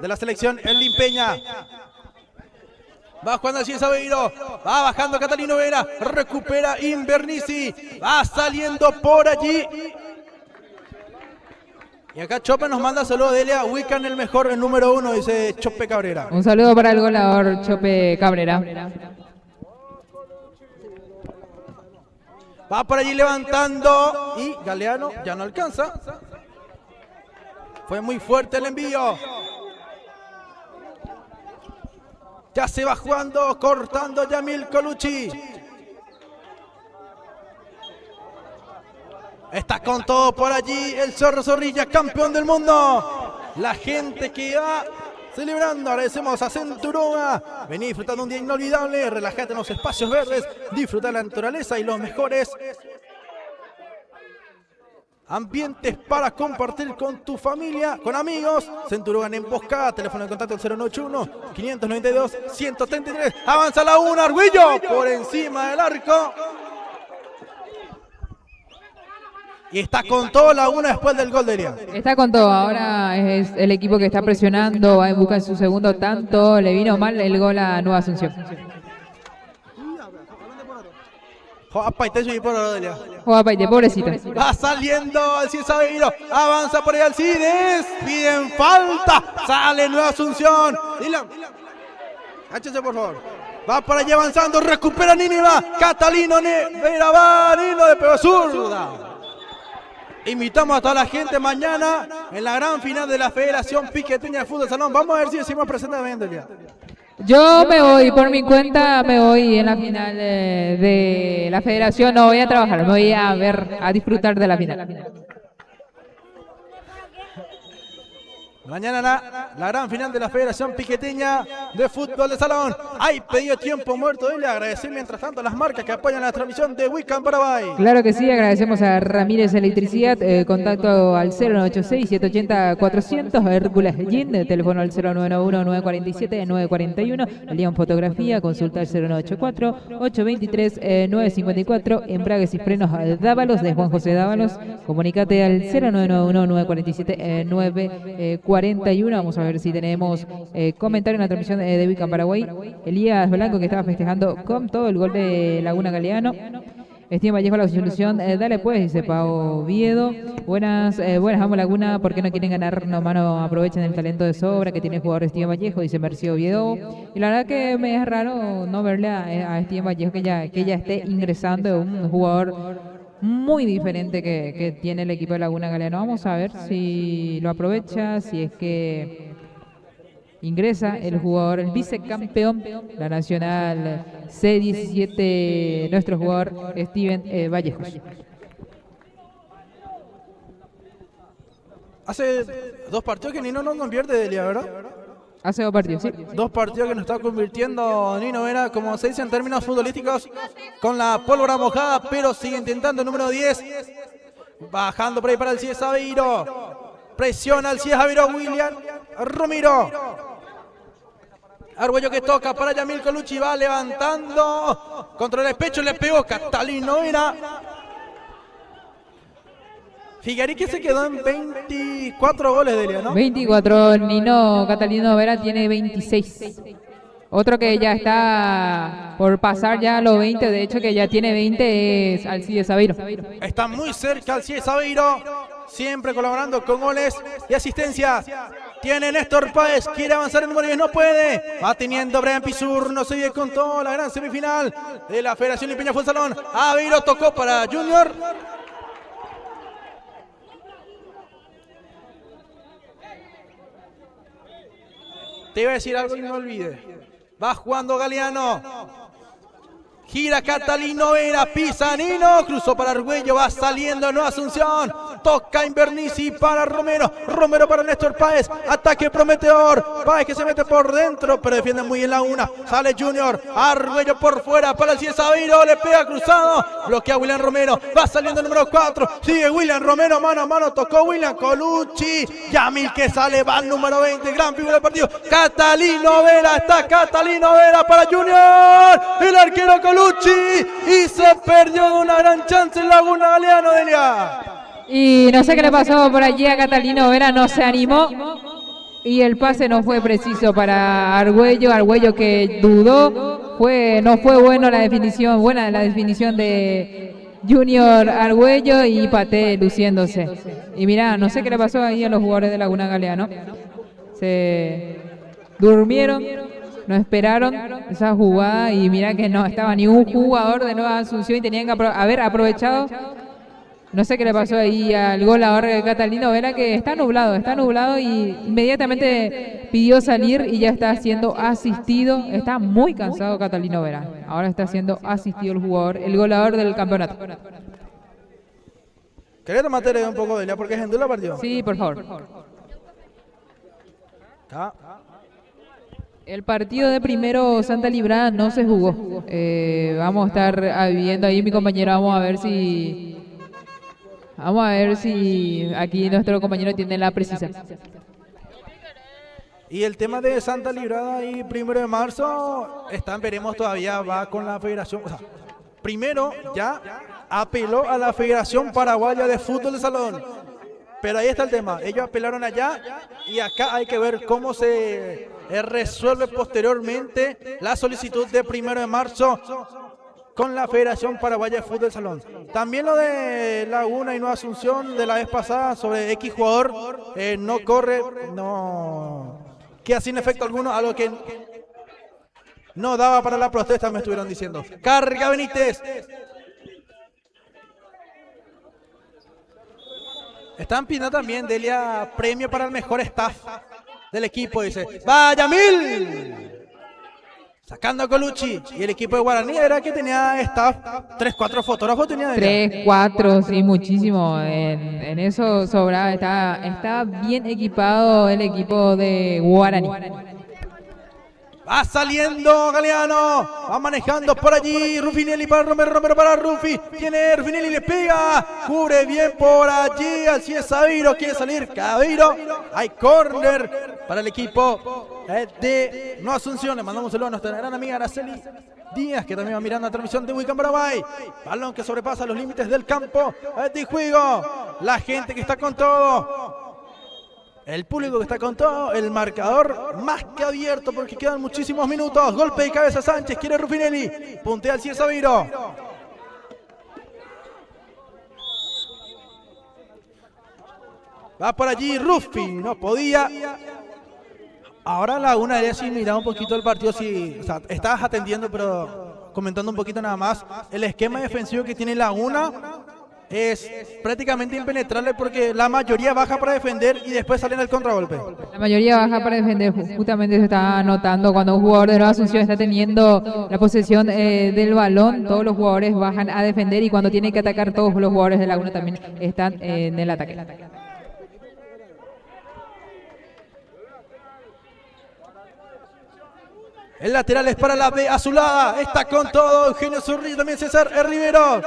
de la selección, el Limpeña. Va jugando Alcides Aveiro, va bajando Catalino Vera, recupera Invernici, va saliendo por allí. Y acá Chope nos manda saludos de Delia, Wiccan el mejor, el número 1, dice Chope Cabrera. Un saludo para el goleador Chope Cabrera. Va por allí levantando y Galeano ya no alcanza. Fue muy fuerte el envío. Ya se va jugando, cortando Yamil Colucci. Está con todo por allí el Zorro Zorrilla, campeón del mundo. La gente que va celebrando, agradecemos a Centuroga. Vení disfrutando un día inolvidable, relájate en los espacios verdes, disfruta la naturaleza y los mejores ambientes para compartir con tu familia, con amigos. Centuroga en emboscada, teléfono de contacto 091-592-133. Avanza la 1, Argüello por encima del arco. Y está con todo la 1 después del gol de Elia. Está con todo, ahora es el equipo que está presionando, va en busca de su segundo tanto. Le vino mal el gol a Nueva Asunción. Juega Paite, pobrecito. Va saliendo Alcides Aveiro, avanza por ahí Alcides, piden falta, sale Nueva Asunción. Dylan, háchese por favor. Va por allí avanzando, recupera Níniva, Catalino Vera va, Nino de pegó zurda. Invitamos a toda la gente mañana en la gran final de la Federación Piqueteña de Fútbol Salón. Vamos a ver si decimos presente el día. Yo me voy, por mi cuenta, me voy en la final de la federación. No voy a trabajar, me voy a ver, a disfrutar de la final. Mañana la gran final de la Federación Piqueteña de Fútbol de Salón. Hay pedido tiempo muerto y le agradecer mientras tanto a las marcas que apoyan la transmisión de Wiccan Paraguay. Claro que sí, agradecemos a Ramírez Electricidad, contacto al 0986-780-400, Hércules Gin, teléfono al 0991-947-941, León Fotografía, consulta al 0984-823-954, Embragues y Frenos Dávalos de Juan José Dávalos, comunícate al 0991-947-941. Vamos a ver si tenemos comentario en la transmisión de Wiccan Paraguay. Elías Blanco, que estaba festejando con todo el gol de Laguna Galeano. Esteban Vallejo, la solución, dale pues, dice Pau Viedo. Buenas, vamos Laguna, ¿por qué no quieren ganar? No, mano, aprovechen el talento de sobra que tiene el jugador Esteban Vallejo, dice Mercio Viedo. Y la verdad que me es raro no verle a Esteban Vallejo que ya esté ingresando, un jugador muy diferente que tiene el equipo de Laguna Galeano. Vamos a ver si lo aprovecha, si es que ingresa el jugador, el vicecampeón, la Nacional C17, nuestro jugador Steven Vallejos. Hace 2 partidos que Nino no pierde de Delia, ¿verdad? Hace 2 partidos, sí. 2 partidos que nos está convirtiendo Nino Vera, como se dice en términos futbolísticos, con la pólvora mojada, pero sigue intentando el número 10. Bajando por ahí para Alcides Aveiro. Presiona Alcides Aveiro, William Romero. Argüello que toca para Yamil Colucci, va levantando. Contra el pecho le pegó Catalino Vera. Figuerí que se quedó en 24 goles de Elia, ¿no? 24, Nino Catalino Vera tiene 26. Otro que ya está por pasar ya los 20, de hecho que ya tiene 20 es Alcides Aveiro. Está muy cerca Alcides Aveiro, siempre colaborando con goles y asistencias. Tiene Néstor Páez, quiere avanzar el número 10, no puede. Va teniendo Brian Pizur, no se viene con todo la gran semifinal de la Federación Limpeña Fútbol Salón. Aveiro tocó para Junior. Te iba a decir algo y no olvides. Va jugando Galeano. Gira Catalino Vera, pisa Nino, cruzó para Argüello, va saliendo Nueva Asunción. Toca Invernici para Romero. Romero para Néstor Páez. Ataque prometedor. Páez que se mete por dentro, pero defiende muy bien Laguna. Sale Junior. Arguello por fuera para el Ciesaveiro. Le pega cruzado. Bloquea William Romero. Va saliendo el número 4. Sigue William Romero. Mano a mano. Tocó William Colucci. Yamil que sale. Va al número 20. Gran figura del partido. Catalino Vera. Está Catalino Vera para Junior. El arquero Colucci. Y se perdió una gran chance en Laguna Galeano, Delia. Y no sé qué le pasó por allí a Catalino Vera, no se animó y el pase no fue preciso para Arguello. Arguello que dudó, no fue buena la definición de Junior Arguello y Paté luciéndose. Y mira, no sé qué le pasó ahí a los jugadores de Laguna Galeano. Se durmieron, no esperaron esa jugada y mira que no estaba ni un jugador de Nueva Asunción y tenían que haber aprovechado. No sé qué le pasó ahí al gol ahora de Catalino Vera, que está nublado y inmediatamente pidió salir y ya está siendo asistido. Está muy cansado Catalino Vera. Ahora está siendo asistido el goleador del campeonato. ¿Querés tomarte un poco de ella porque es en duelo partido? Sí, por favor. El partido de primero Santa Librada no se jugó. Vamos a estar viendo ahí mi compañero, vamos a ver si aquí nuestro compañero tiene la precisa. Y el tema de Santa Librada y 1 de marzo, veremos todavía, va con la federación. O sea, primero ya apeló a la Federación Paraguaya de Fútbol de Salón. Pero ahí está el tema, ellos apelaron allá y acá hay que ver cómo se resuelve posteriormente la solicitud de 1 de marzo con la Federación Paraguaya de Fútbol del Salón. También lo de Laguna y Nueva Asunción de la vez pasada sobre X jugador no corre, no queda sin efecto alguno, algo que no daba para la protesta, me estuvieron diciendo. Carga Benítez. Están pidiendo también, Delia, premio para el mejor staff del equipo, dice. ¡Vaya Mil! Sacando a Colucci y el equipo de Guaraní era que tenía staff, 3-4 fotógrafos tenía. 3-4, sí, muchísimo. En eso sobraba, está bien equipado el equipo de Guaraní. Va saliendo Galeano, va manejando por allí Rufinelli para Romero, Romero para Rufi, tiene Rufinelli, le pega, cubre bien por allí, así es Saveiro, quiere salir Cabeiro, hay córner para el equipo de Nueva Asunción. Le mandamos un saludo a nuestra gran amiga Araceli Díaz, que también va mirando la transmisión de Wicam Paraguay. Balón que sobrepasa los límites del campo de juego, la gente que está con todo. El público que está con todo, el marcador más que abierto porque quedan muchísimos minutos. Golpe de cabeza Sánchez, quiere Rufinelli, puntea al Ciesaveiro. Va por allí Rufi, no podía. Ahora Laguna debería sí mirar un poquito el partido, o sea, estabas atendiendo pero comentando un poquito nada más. El esquema defensivo que tiene Laguna es prácticamente impenetrable porque la mayoría baja para defender y después salen al contragolpe. La mayoría baja para defender, justamente se está notando cuando un jugador de Nueva Asunción está teniendo la posesión del balón, todos los jugadores bajan a defender y cuando tienen que atacar todos los jugadores de Laguna también están en el ataque. El lateral es para la B azulada, está con todo Eugenio Zurrillo, también César Rivero.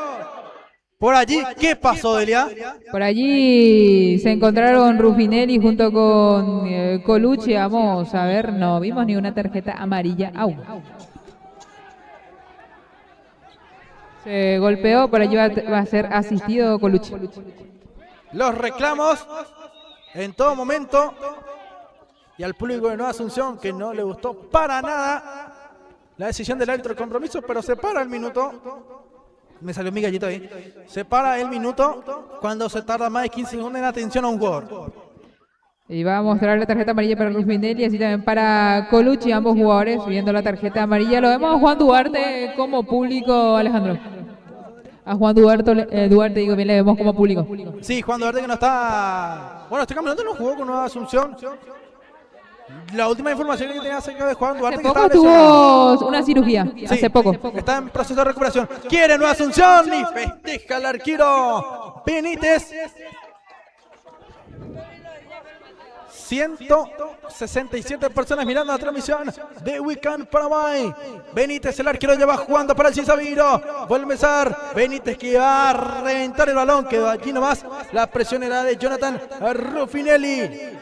Por allí, ¿qué pasó, Delia? Por allí se encontraron Rufinelli junto con Colucci. Vamos a ver, no vimos ni una tarjeta amarilla aún. Se golpeó, por allí va a ser asistido Colucci. Los reclamos en todo momento. Y al público de Nueva Asunción, que no le gustó para nada la decisión del árbitro de compromiso, pero se para el minuto. Me salió mi gallito ahí. Se para el minuto cuando se tarda más de 15 segundos en atención a un jugador. Y va a mostrar la tarjeta amarilla para Rufinelli, así también para Colucci, ambos jugadores viendo la tarjeta amarilla. Lo vemos a Juan Duarte como público, Alejandro. A Juan Duarte digo bien, le vemos como público. Sí, Juan Duarte que no está... Bueno, este campeonato no jugó con Nueva Asunción. La última información que tenía acerca de Juan Duarte, hace poco tuvo una cirugía, sí, hace poco. Está en proceso de recuperación. Quiere Nueva Asunción y festeja el arquero Benítez. 167 personas mirando la transmisión de Weekend Paraguay. Benítez, el arquero, ya va jugando para el Cizaviro. Vuelve a empezar. Benítez que va a reventar el balón. Quedó allí nomás. La presión era de Jonathan Ruffinelli.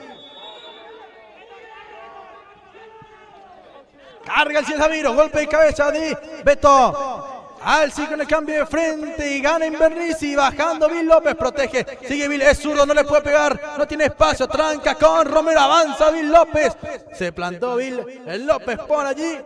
Carga el Cizaviro. Golpe de cabeza de Beto. Alci con el cambio de frente y gana Invernizzi, bajando Bill López, protege, sigue Bill, es zurdo, no le puede pegar, no tiene espacio, tranca con Romero, avanza Bill López, se plantó Bill López por allí,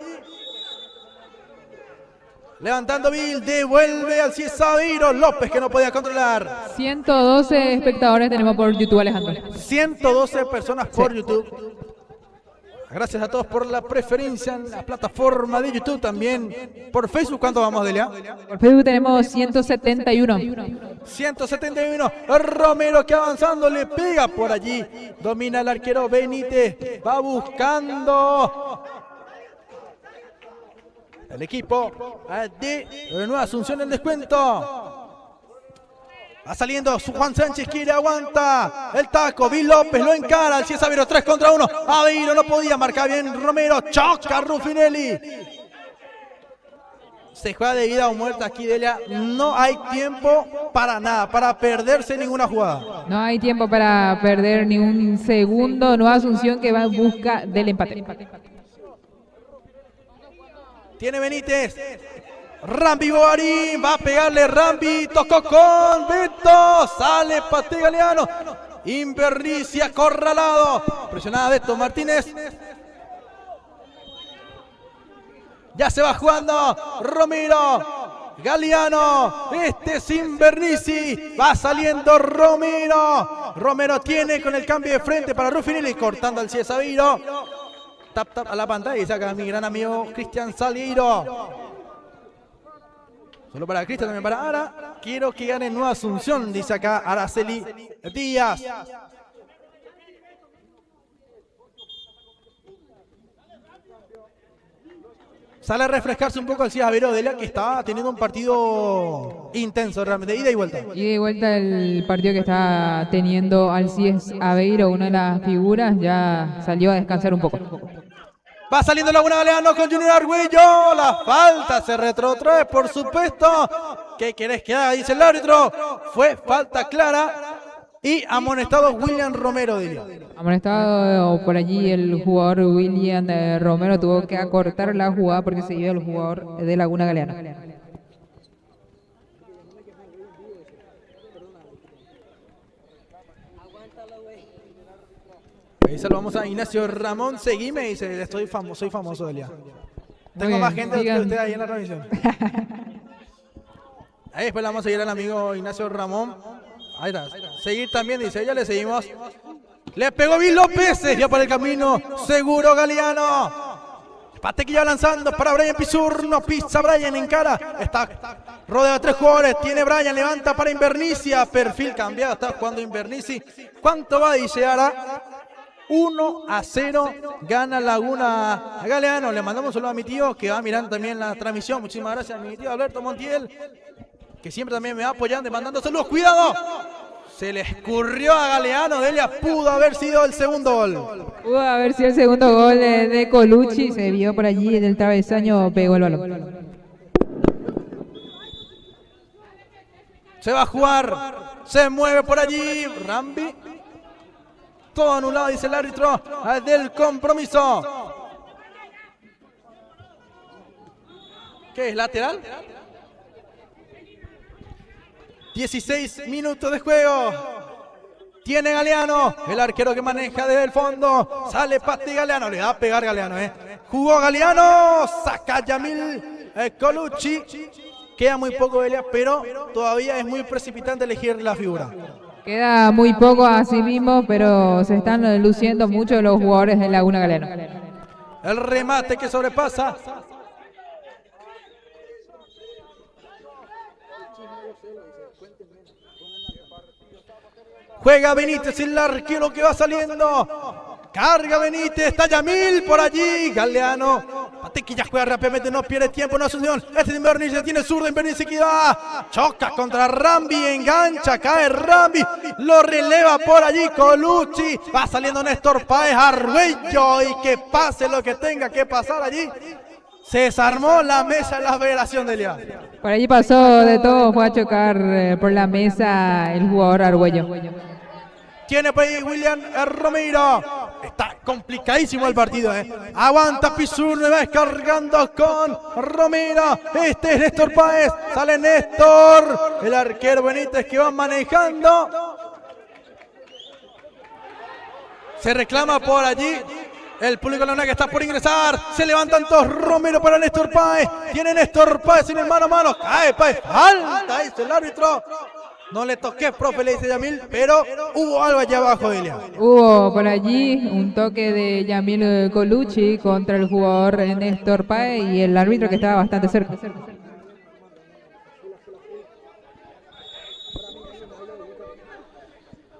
levantando Bill, devuelve al Cizaviro, López que no podía controlar. 112 espectadores tenemos por YouTube, Alejandro. 112 personas por YouTube. Gracias a todos por la preferencia en la plataforma de YouTube también. Por Facebook, ¿cuánto vamos, Delia? Por Facebook tenemos 171. 171. Romero que avanzando le pega por allí. Domina el arquero Benítez. Va buscando el equipo de Nueva Asunción el descuento. Va saliendo Juan Sánchez, quiere, aguanta el taco, Bill López lo encara, el Cizaviro 3 contra 1, Aveiro no podía marcar bien, Romero, choca Ruffinelli. Se juega de vida o muerte aquí, Delia, no hay tiempo para nada, para perderse ninguna jugada. No hay tiempo para perder ni un segundo, Nueva Asunción que va en busca del empate. Tiene Benítez. Rambi Bogarín, va a pegarle Rambi, tocó con Beto, sale Pate Galeano, Invernizzi acorralado, presionada Beto Martínez, ya se va jugando Romero, Galeano, este es Invernizzi, va saliendo Romero tiene con el cambio de frente para Ruffinelli, cortando al Cizaviro, tap a la pantalla y saca a mi gran amigo Cristian Salgueiro. Solo para Cristian, también para Ara. Quiero que gane Nueva Asunción, dice acá Araceli Díaz. Sale a refrescarse un poco el Cizaviro, Delia, que está teniendo un partido intenso realmente, ida y vuelta. Ida y vuelta el partido que está teniendo Alcides Aveiro, una de las figuras, ya salió a descansar un poco. Va saliendo Laguna Galeano con Junior Arguello. La falta se retrotrae, por supuesto. ¿Qué querés que haga? Dice el árbitro. Fue falta clara. Y amonestado William Romero, diría. Amonestado por allí el jugador William Romero. Tuvo que acortar la jugada porque se iba el jugador de Laguna Galeano. Ahí saludamos a Ignacio Ramón. Seguime y dice, soy famoso, Delia. Tengo más gente que usted ahí en la transmisión. Ahí después le vamos a seguir al amigo Ignacio Ramón. Ahí está. Seguir también, dice, ya le seguimos. Le pegó Bill López, ya por el camino. Seguro Galeano. Patequilla lanzando para Brian Pizurno. Pisa Brian en cara. Está rodeado de 3 jugadores. Tiene Brian, levanta para Invernizzi. Perfil cambiado, está jugando Invernizzi. ¿Cuánto va? Dice Ara. 1-0 gana Laguna Galeano. Le mandamos un saludo a mi tío que va mirando también la transmisión. Muchísimas gracias a mi tío Alberto Montiel, que siempre también me va apoyando y mandando saludos. ¡Cuidado! Se le escurrió a Galeano. Delia, pudo haber sido el segundo gol. Pudo haber sido el segundo gol de Colucci. Se vio por allí en el travesaño, pegó el balón. Se va a jugar. Se mueve por allí Rambi. Todo anulado, dice el árbitro del compromiso. ¿Qué es? ¿Lateral? 16 minutos de juego. Tiene Galeano, el arquero que maneja desde el fondo. Sale Pati Galeano, le va a pegar Galeano. Jugó Galeano, saca Yamil Colucci. Queda muy poco de Delia, pero todavía es muy precipitante elegir la figura. Queda muy poco así mismo, pero se están luciendo mucho los jugadores de Laguna Galeano. El remate que sobrepasa. Juega Benítez, el arquero que va saliendo. Carga Benítez, está Yamil por allí. Galeano, Mateki ya juega rápidamente, no pierde tiempo, no Asunción. Este Inverniz ya tiene zurdo, Inverniz se queda. Choca contra Rambi, engancha, cae Rambi. Lo releva por allí Colucci. Va saliendo Néstor Páez, Arguello. Y que pase lo que tenga que pasar allí. Se desarmó la mesa de la Federación Delia. Por allí pasó de todo, fue a chocar por la mesa el jugador Argüello. Tiene por ahí William Romero. Está complicadísimo el partido, Aguanta Pizurne, va descargando con Romero. Este es Néstor Páez. Sale Néstor. El arquero Benítez que va manejando. Se reclama por allí. El público de la que está por ingresar. Se levantan todos. Romero para Néstor Páez. Tiene Néstor Páez en el mano a mano. Cae Páez. Falta, dice el árbitro. No le toqué, profe, le dice Yamil, pero hubo algo allá abajo, Delia. Hubo por allí un toque de Yamil Colucci contra el jugador Néstor Páez y el árbitro que estaba bastante cerca.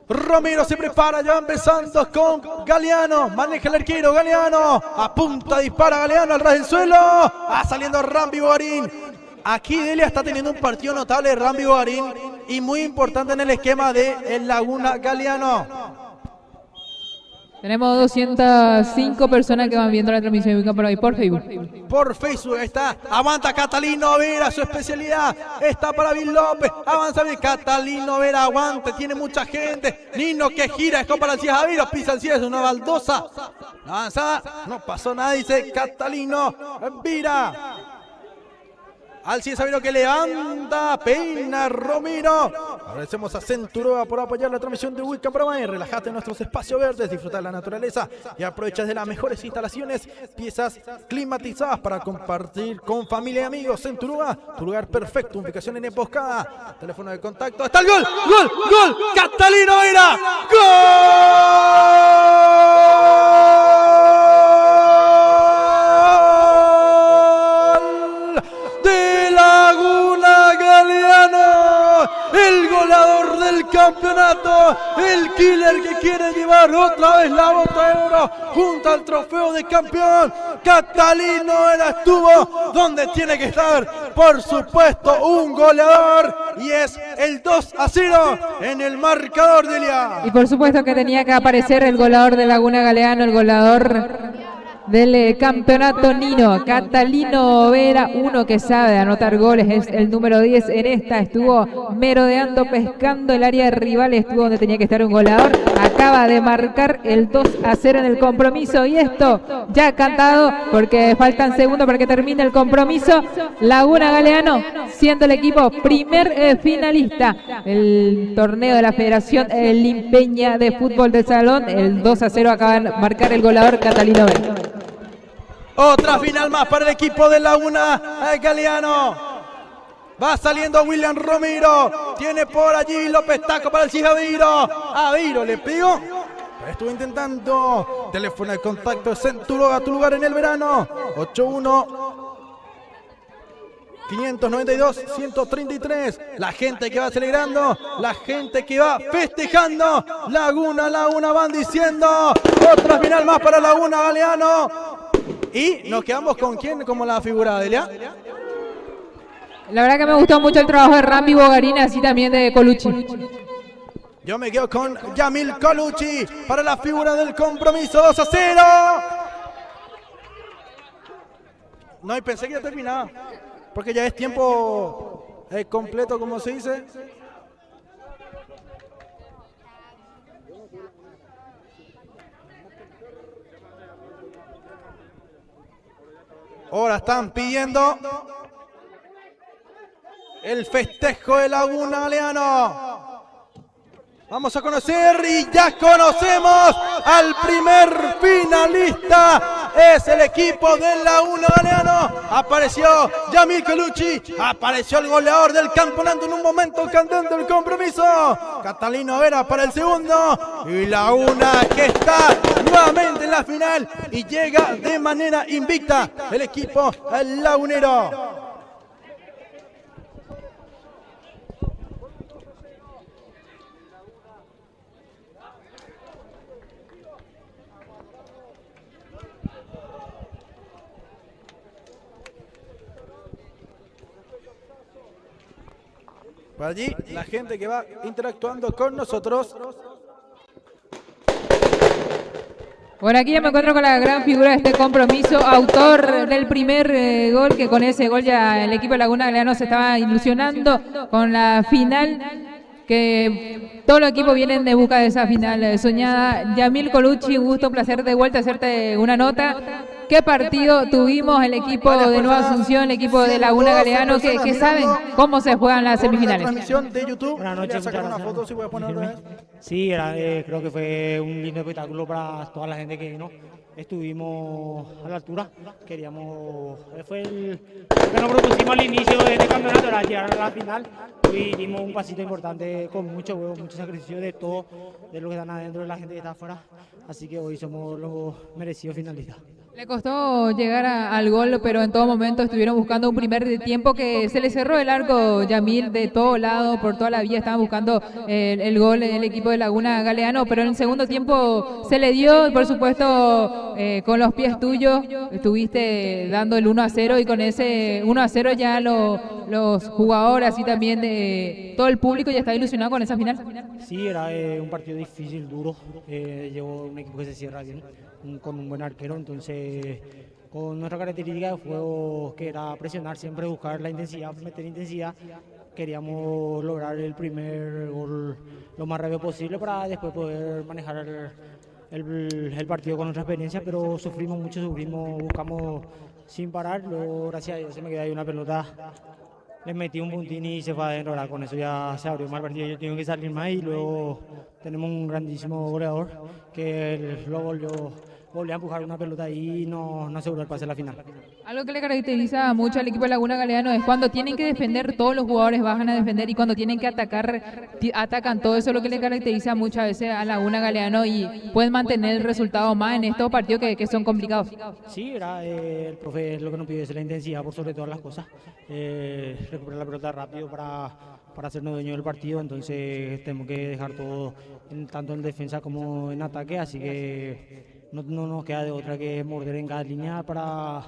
Romero se prepara, ya empezando con Galeano. Maneja el arquero, Galeano. Apunta, dispara Galeano al ras del suelo. Va saliendo Rambi Bogarín. Aquí Delia está teniendo un partido notable de Rambi Bogarín y muy importante en el esquema de el Laguna Galeano. Tenemos 205 personas que van viendo la transmisión de Wicam Paraguay por Facebook. Por Facebook está, aguanta Catalino Vera, su especialidad, está para Bill López, avanza bien, Catalino Vera, aguanta, tiene mucha gente, Nino que gira, es para el Cies Javiro, pisa el Cies, es una baldosa, avanzada, no pasó nada, dice Catalino Vera. Alcides Savino que levanta, peina Romero. Agradecemos a Centuroa por apoyar la transmisión de Wicam Paraguay. Relajate en nuestros espacios verdes, disfrutar de la naturaleza y aprovechas de las mejores instalaciones, piezas climatizadas para compartir con familia y amigos. Centuroa, tu lugar perfecto, ubicación en emboscada. Teléfono de contacto. ¡Está el gol! ¡Gol! ¡Gol! ¡Catalino Vera! El goleador del campeonato, el killer que quiere llevar otra vez la bota de oro junto al trofeo de campeón. Catalino Vera estuvo donde tiene que estar, por supuesto un goleador, y es el 2-0 en el marcador de Delia. Y por supuesto que tenía que aparecer el goleador de Laguna Galeano, el goleador del campeonato Nino, Catalino Vera, uno que sabe anotar goles, es el número 10 en esta, estuvo merodeando, pescando el área rival, estuvo donde tenía que estar un goleador, acaba de marcar el 2-0 en el compromiso y esto ya cantado porque faltan segundos para que termine el compromiso. Laguna Galeano siendo el equipo primer finalista el torneo de la Federación Limpeña de Fútbol de Salón, el 2-0 acaba de marcar el goleador Catalino Vera. Otra final más para el equipo de Laguna Galeano. Va saliendo William Romero. Tiene por allí López Taco para el Cies Javiro. Javiro le pegó. Estuvo intentando. Teléfono de contacto Centuroa, tu lugar en el verano. 81-592-133. La gente que va celebrando. La gente que va festejando. Laguna van diciendo. Otra final más para Laguna Galeano. Y nos quedamos con quién como la figura de Delia. La verdad que me gustó mucho el trabajo de Rambi Bogarín, así también de Colucci. Yo me quedo con Yamil Colucci para la figura del compromiso. 2-0. No, y pensé que ya terminaba, porque ya es tiempo completo, como se dice. Ahora están pidiendo el festejo de Laguna Galeano. Vamos a conocer y ya conocemos al primer finalista. Es el equipo del Laguna Galeano. Apareció Yamil Colucci. Apareció el goleador del campeonato en un momento candente del compromiso. Catalino Vera para el segundo. Y Laguna que está nuevamente en la final y llega de manera invicta el equipo lagunero. Por allí la gente que va interactuando con nosotros. Por aquí ya me encuentro con la gran figura de este compromiso, autor del primer gol, que con ese gol ya el equipo de Laguna Galeano se estaba ilusionando con la final, que todos los equipos vienen de busca de esa final soñada. Yamil Colucci, un gusto, un placer de vuelta hacerte una nota. ¿Qué partido tuvimos el equipo de Nueva Asunción, el equipo de Laguna Galeano, que saben cómo se juegan las semifinales? Transmisión de YouTube. Buenas noches, Sacar muchas una gracias. foto si voy a poner otra vez. Sí, creo que fue un lindo espectáculo para toda la gente que vino. Estuvimos a la altura, queríamos, fue lo que nos propusimos al inicio de este campeonato, era llegar a la final y dimos un pasito importante con mucho huevo, mucho sacrificio de todo, de los que están adentro, de la gente que está afuera, así que hoy somos los merecidos finalistas. Le costó llegar al gol, pero en todo momento estuvieron buscando un primer tiempo que se le cerró el arco, Yamil, de todo lado, por toda la vía estaban buscando el gol el equipo de Laguna Galeano, pero en el segundo tiempo se le dio, y por supuesto con los pies tuyos estuviste dando el 1-0 y con ese 1-0 ya los jugadores y también de todo el público ya está ilusionado con esa final. Sí, era un partido difícil, duro, llevó un equipo que se cierra bien, con un buen arquero, entonces con nuestra característica de juego que era presionar, siempre buscar la intensidad, meter intensidad, queríamos lograr el primer gol lo más rápido posible para después poder manejar el partido con nuestra experiencia, pero sufrimos mucho, buscamos sin parar, luego gracias a Dios se me quedó ahí una pelota. Le metí un puntín y se fue adentro, ahora con eso ya se abrió mal el partido, yo tengo que salir más y luego tenemos un grandísimo goleador que lo volvió a empujar una pelota ahí y no aseguró el pase a la final. Algo que le caracteriza mucho al equipo de Laguna Galeano es cuando tienen que defender, todos los jugadores bajan a defender, y cuando tienen que atacar, atacan. Todo eso es lo que le caracteriza muchas veces a Laguna Galeano y pueden mantener el resultado más en estos partidos que son complicados. Sí, el profe lo que nos pide es la intensidad por sobre todas las cosas, recuperar la pelota rápido para hacernos dueños del partido, entonces tenemos que dejar todo, tanto en defensa como en ataque, así que no nos queda de otra que morder en cada línea para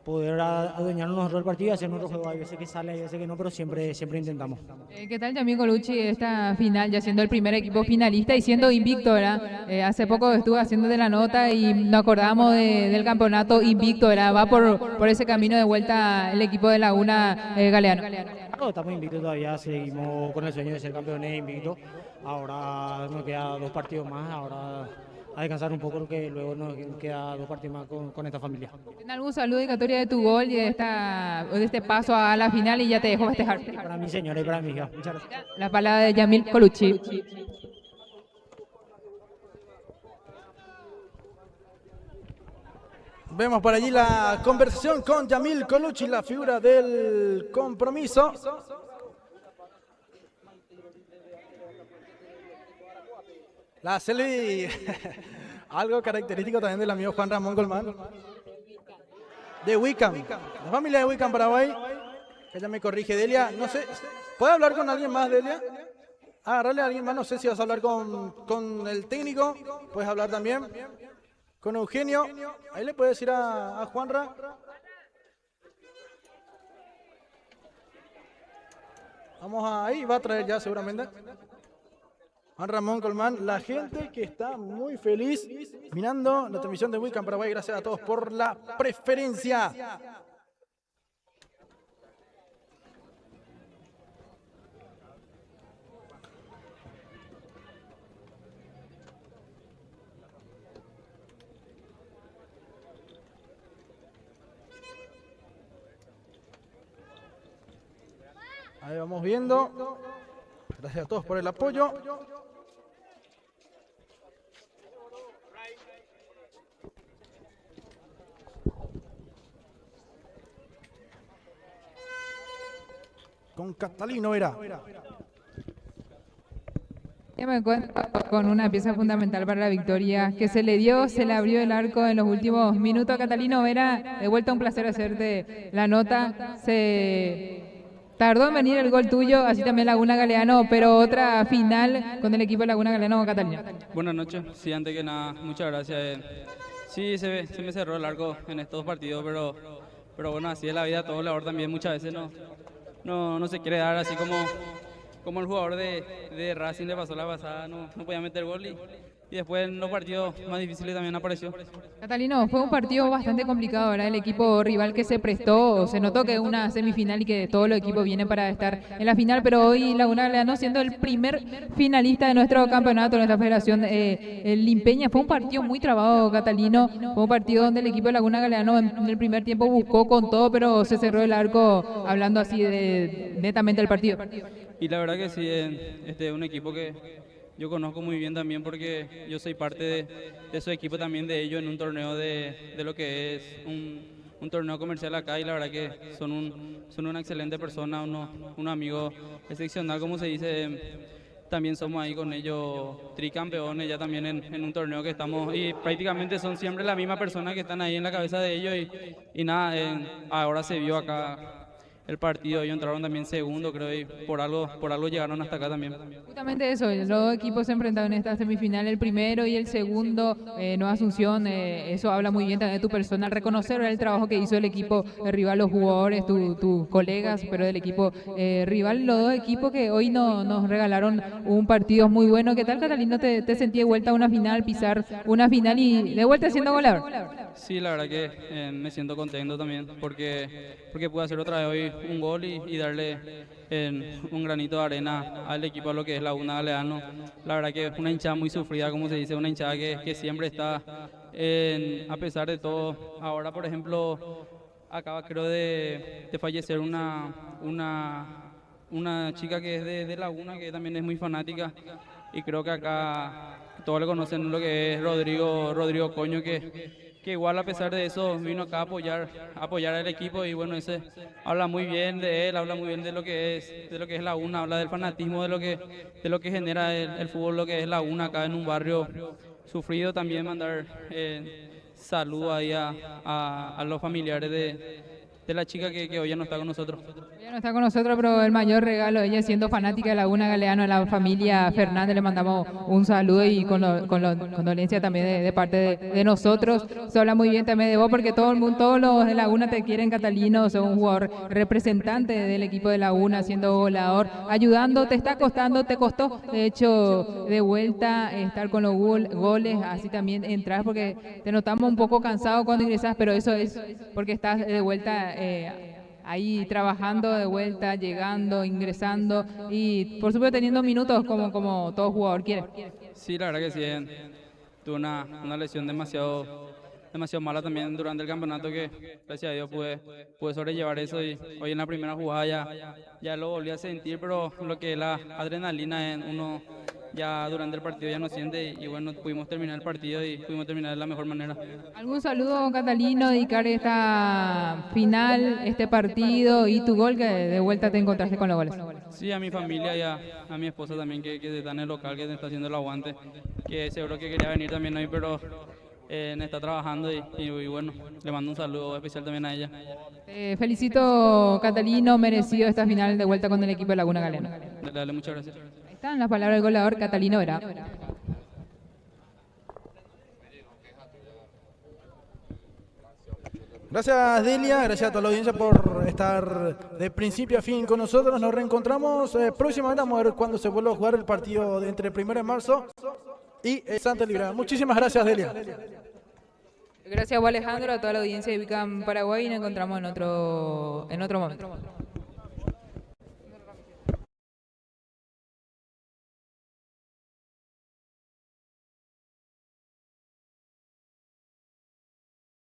poder adueñarnos nosotros del partido y hacer nuestro juego. Hay veces que sale, hay veces que no, pero siempre intentamos. ¿Qué tal, Yamil Colucci, esta final, ya siendo el primer equipo finalista y siendo invicto, ¿verdad? Hace poco estuve haciendo de la nota y nos acordamos del campeonato invicto, ¿verdad? Va por ese camino de vuelta el equipo de Laguna Galeano. Claro, estamos invictos todavía, seguimos con el sueño de ser campeones invictos. Ahora nos queda 2 partidos más, ahora a descansar un poco porque luego nos queda 2 partidos más con esta familia. ¿Tienes algún saludo dedicatoria de tu gol y de este paso a la final y ya te dejo festejar? Para mi señora y para mi hija. Muchas gracias. La palabra de Yamil Colucci. Vemos por allí la conversación con Yamil Colucci, la figura del compromiso. La Selvi, algo característico también del amigo Juan Ramón Colmán. De Wicam, la familia de Wicam, Paraguay. Ella me corrige, Delia. No sé, ¿puede hablar con alguien más, Delia? Agarrarle a alguien más, no sé si vas a hablar con el técnico. Puedes hablar también con Eugenio. Ahí le puedes decir a Juanra. Ahí va a traer ya seguramente. Juan Ramón Colmán, la gente que está muy feliz mirando la transmisión de Wicam Paraguay. Gracias a todos por la preferencia. Ahí vamos viendo. Gracias a todos por el apoyo. Con Catalino era. Ya me encuentro con una pieza fundamental para la victoria que se le dio, se le abrió el arco en los últimos minutos a Catalino Vera. De vuelta, un placer hacerte la nota. Se tardó en venir el gol tuyo, así también Laguna Galeano, pero otra final con el equipo de Laguna Galeano con Catalino. Buenas noches, sí, antes que nada, muchas gracias. Sí, se me cerró el arco en estos partidos, pero bueno, así es la vida, todo labor también muchas veces no se quiere dar así como el jugador de Racing le pasó la pasada, no podía meter gol y después en los partidos más difíciles también apareció. Catalino, fue un partido bastante complicado, ¿verdad? El equipo rival que se prestó, se notó que es una semifinal y que todos los equipos vienen para estar en la final, pero hoy Laguna Galeano siendo el primer finalista de nuestro campeonato, de nuestra federación, el Limpeña, fue un partido muy trabado, Catalino, fue un partido donde el equipo de Laguna Galeano en el primer tiempo buscó con todo, pero se cerró el arco, hablando así netamente del partido. Y la verdad que sí, es un equipo que yo conozco muy bien también porque yo soy parte de su equipo también de ellos en un torneo de lo que es un torneo comercial acá y la verdad que son una excelente persona, un amigo excepcional como se dice. También somos ahí con ellos tricampeones ya también en un torneo que estamos y prácticamente son siempre la misma persona que están ahí en la cabeza de ellos y nada, ahora se vio acá el partido, ellos entraron también segundo, creo, y por algo llegaron hasta acá también. Justamente eso, los dos equipos se enfrentaron en esta semifinal, el primero y el segundo, Nueva Asunción, eso habla muy bien también de tu persona, reconocer el trabajo que hizo el equipo rival, los jugadores, tus colegas, pero del equipo rival, los dos equipos que hoy nos regalaron un partido muy bueno. ¿Qué tal, Catalino? ¿Te sentí de vuelta a una final, pisar una final y de vuelta siendo goleador? Sí, la verdad que me siento contento también porque pude hacer otra vez hoy un gol y darle un granito de arena al equipo a lo que es Laguna Galeano. La verdad que es una hinchada muy sufrida, como se dice, una hinchada que siempre está, a pesar de todo. Ahora, por ejemplo, acaba creo de fallecer una chica que es de Laguna, que también es muy fanática y creo que acá todos le conocen lo que es Rodrigo Coño, que igual a pesar de eso vino acá a apoyar al equipo y bueno, ese habla muy bien de él, habla muy bien de lo que es Laguna, habla del fanatismo de lo que genera el fútbol, lo que es Laguna acá en un barrio sufrido. También mandar saludos ahí a los familiares de la chica que hoy ya no está con nosotros. Ella no está con nosotros, pero el mayor regalo, ella siendo fanática de Laguna Galeano, a la familia Fernández le mandamos un saludo y condolencia también de parte de nosotros. Se habla muy bien también de vos porque todos los de Laguna te quieren, Catalino, sos un jugador representante del equipo de Laguna, siendo goleador, ayudando, te está costando, te costó, de hecho, de vuelta estar con los goles, así también entras porque te notamos un poco cansado cuando ingresas, pero eso es porque estás de vuelta ahí trabajando de vuelta, llegando, ingresando y por supuesto teniendo minutos como todo jugador quiere. Sí, la verdad que sí, tuve una lesión demasiado mala también durante el campeonato que gracias a Dios pude sobrellevar eso y hoy en la primera jugada ya lo volví a sentir, pero lo que es la adrenalina uno ya durante el partido ya no siente y bueno, pudimos terminar el partido y pudimos terminar de la mejor manera. ¿Algún saludo, Catalino, dedicar esta final, este partido y tu gol que de vuelta te encontraste con los goles? Sí, a mi familia y a mi esposa también que está en el local, que está haciendo el aguante, que seguro que quería venir también hoy, pero está trabajando y bueno, le mando un saludo especial también a ella. Felicito, Catalino, merecido esta final de vuelta con el equipo de Laguna Galeano. Dale, muchas gracias. Ahí están las palabras del goleador Catalino Vera. Gracias, Delia, gracias a toda la audiencia por estar de principio a fin con nosotros. Nos reencontramos próximamente, vamos a ver cuándo se vuelve a jugar el partido de entre el 1 de marzo y Santa Libre. Muchísimas gracias, Delia. Gracias a vos, Alejandro, a toda la audiencia de Vicam Paraguay y nos encontramos en otro momento.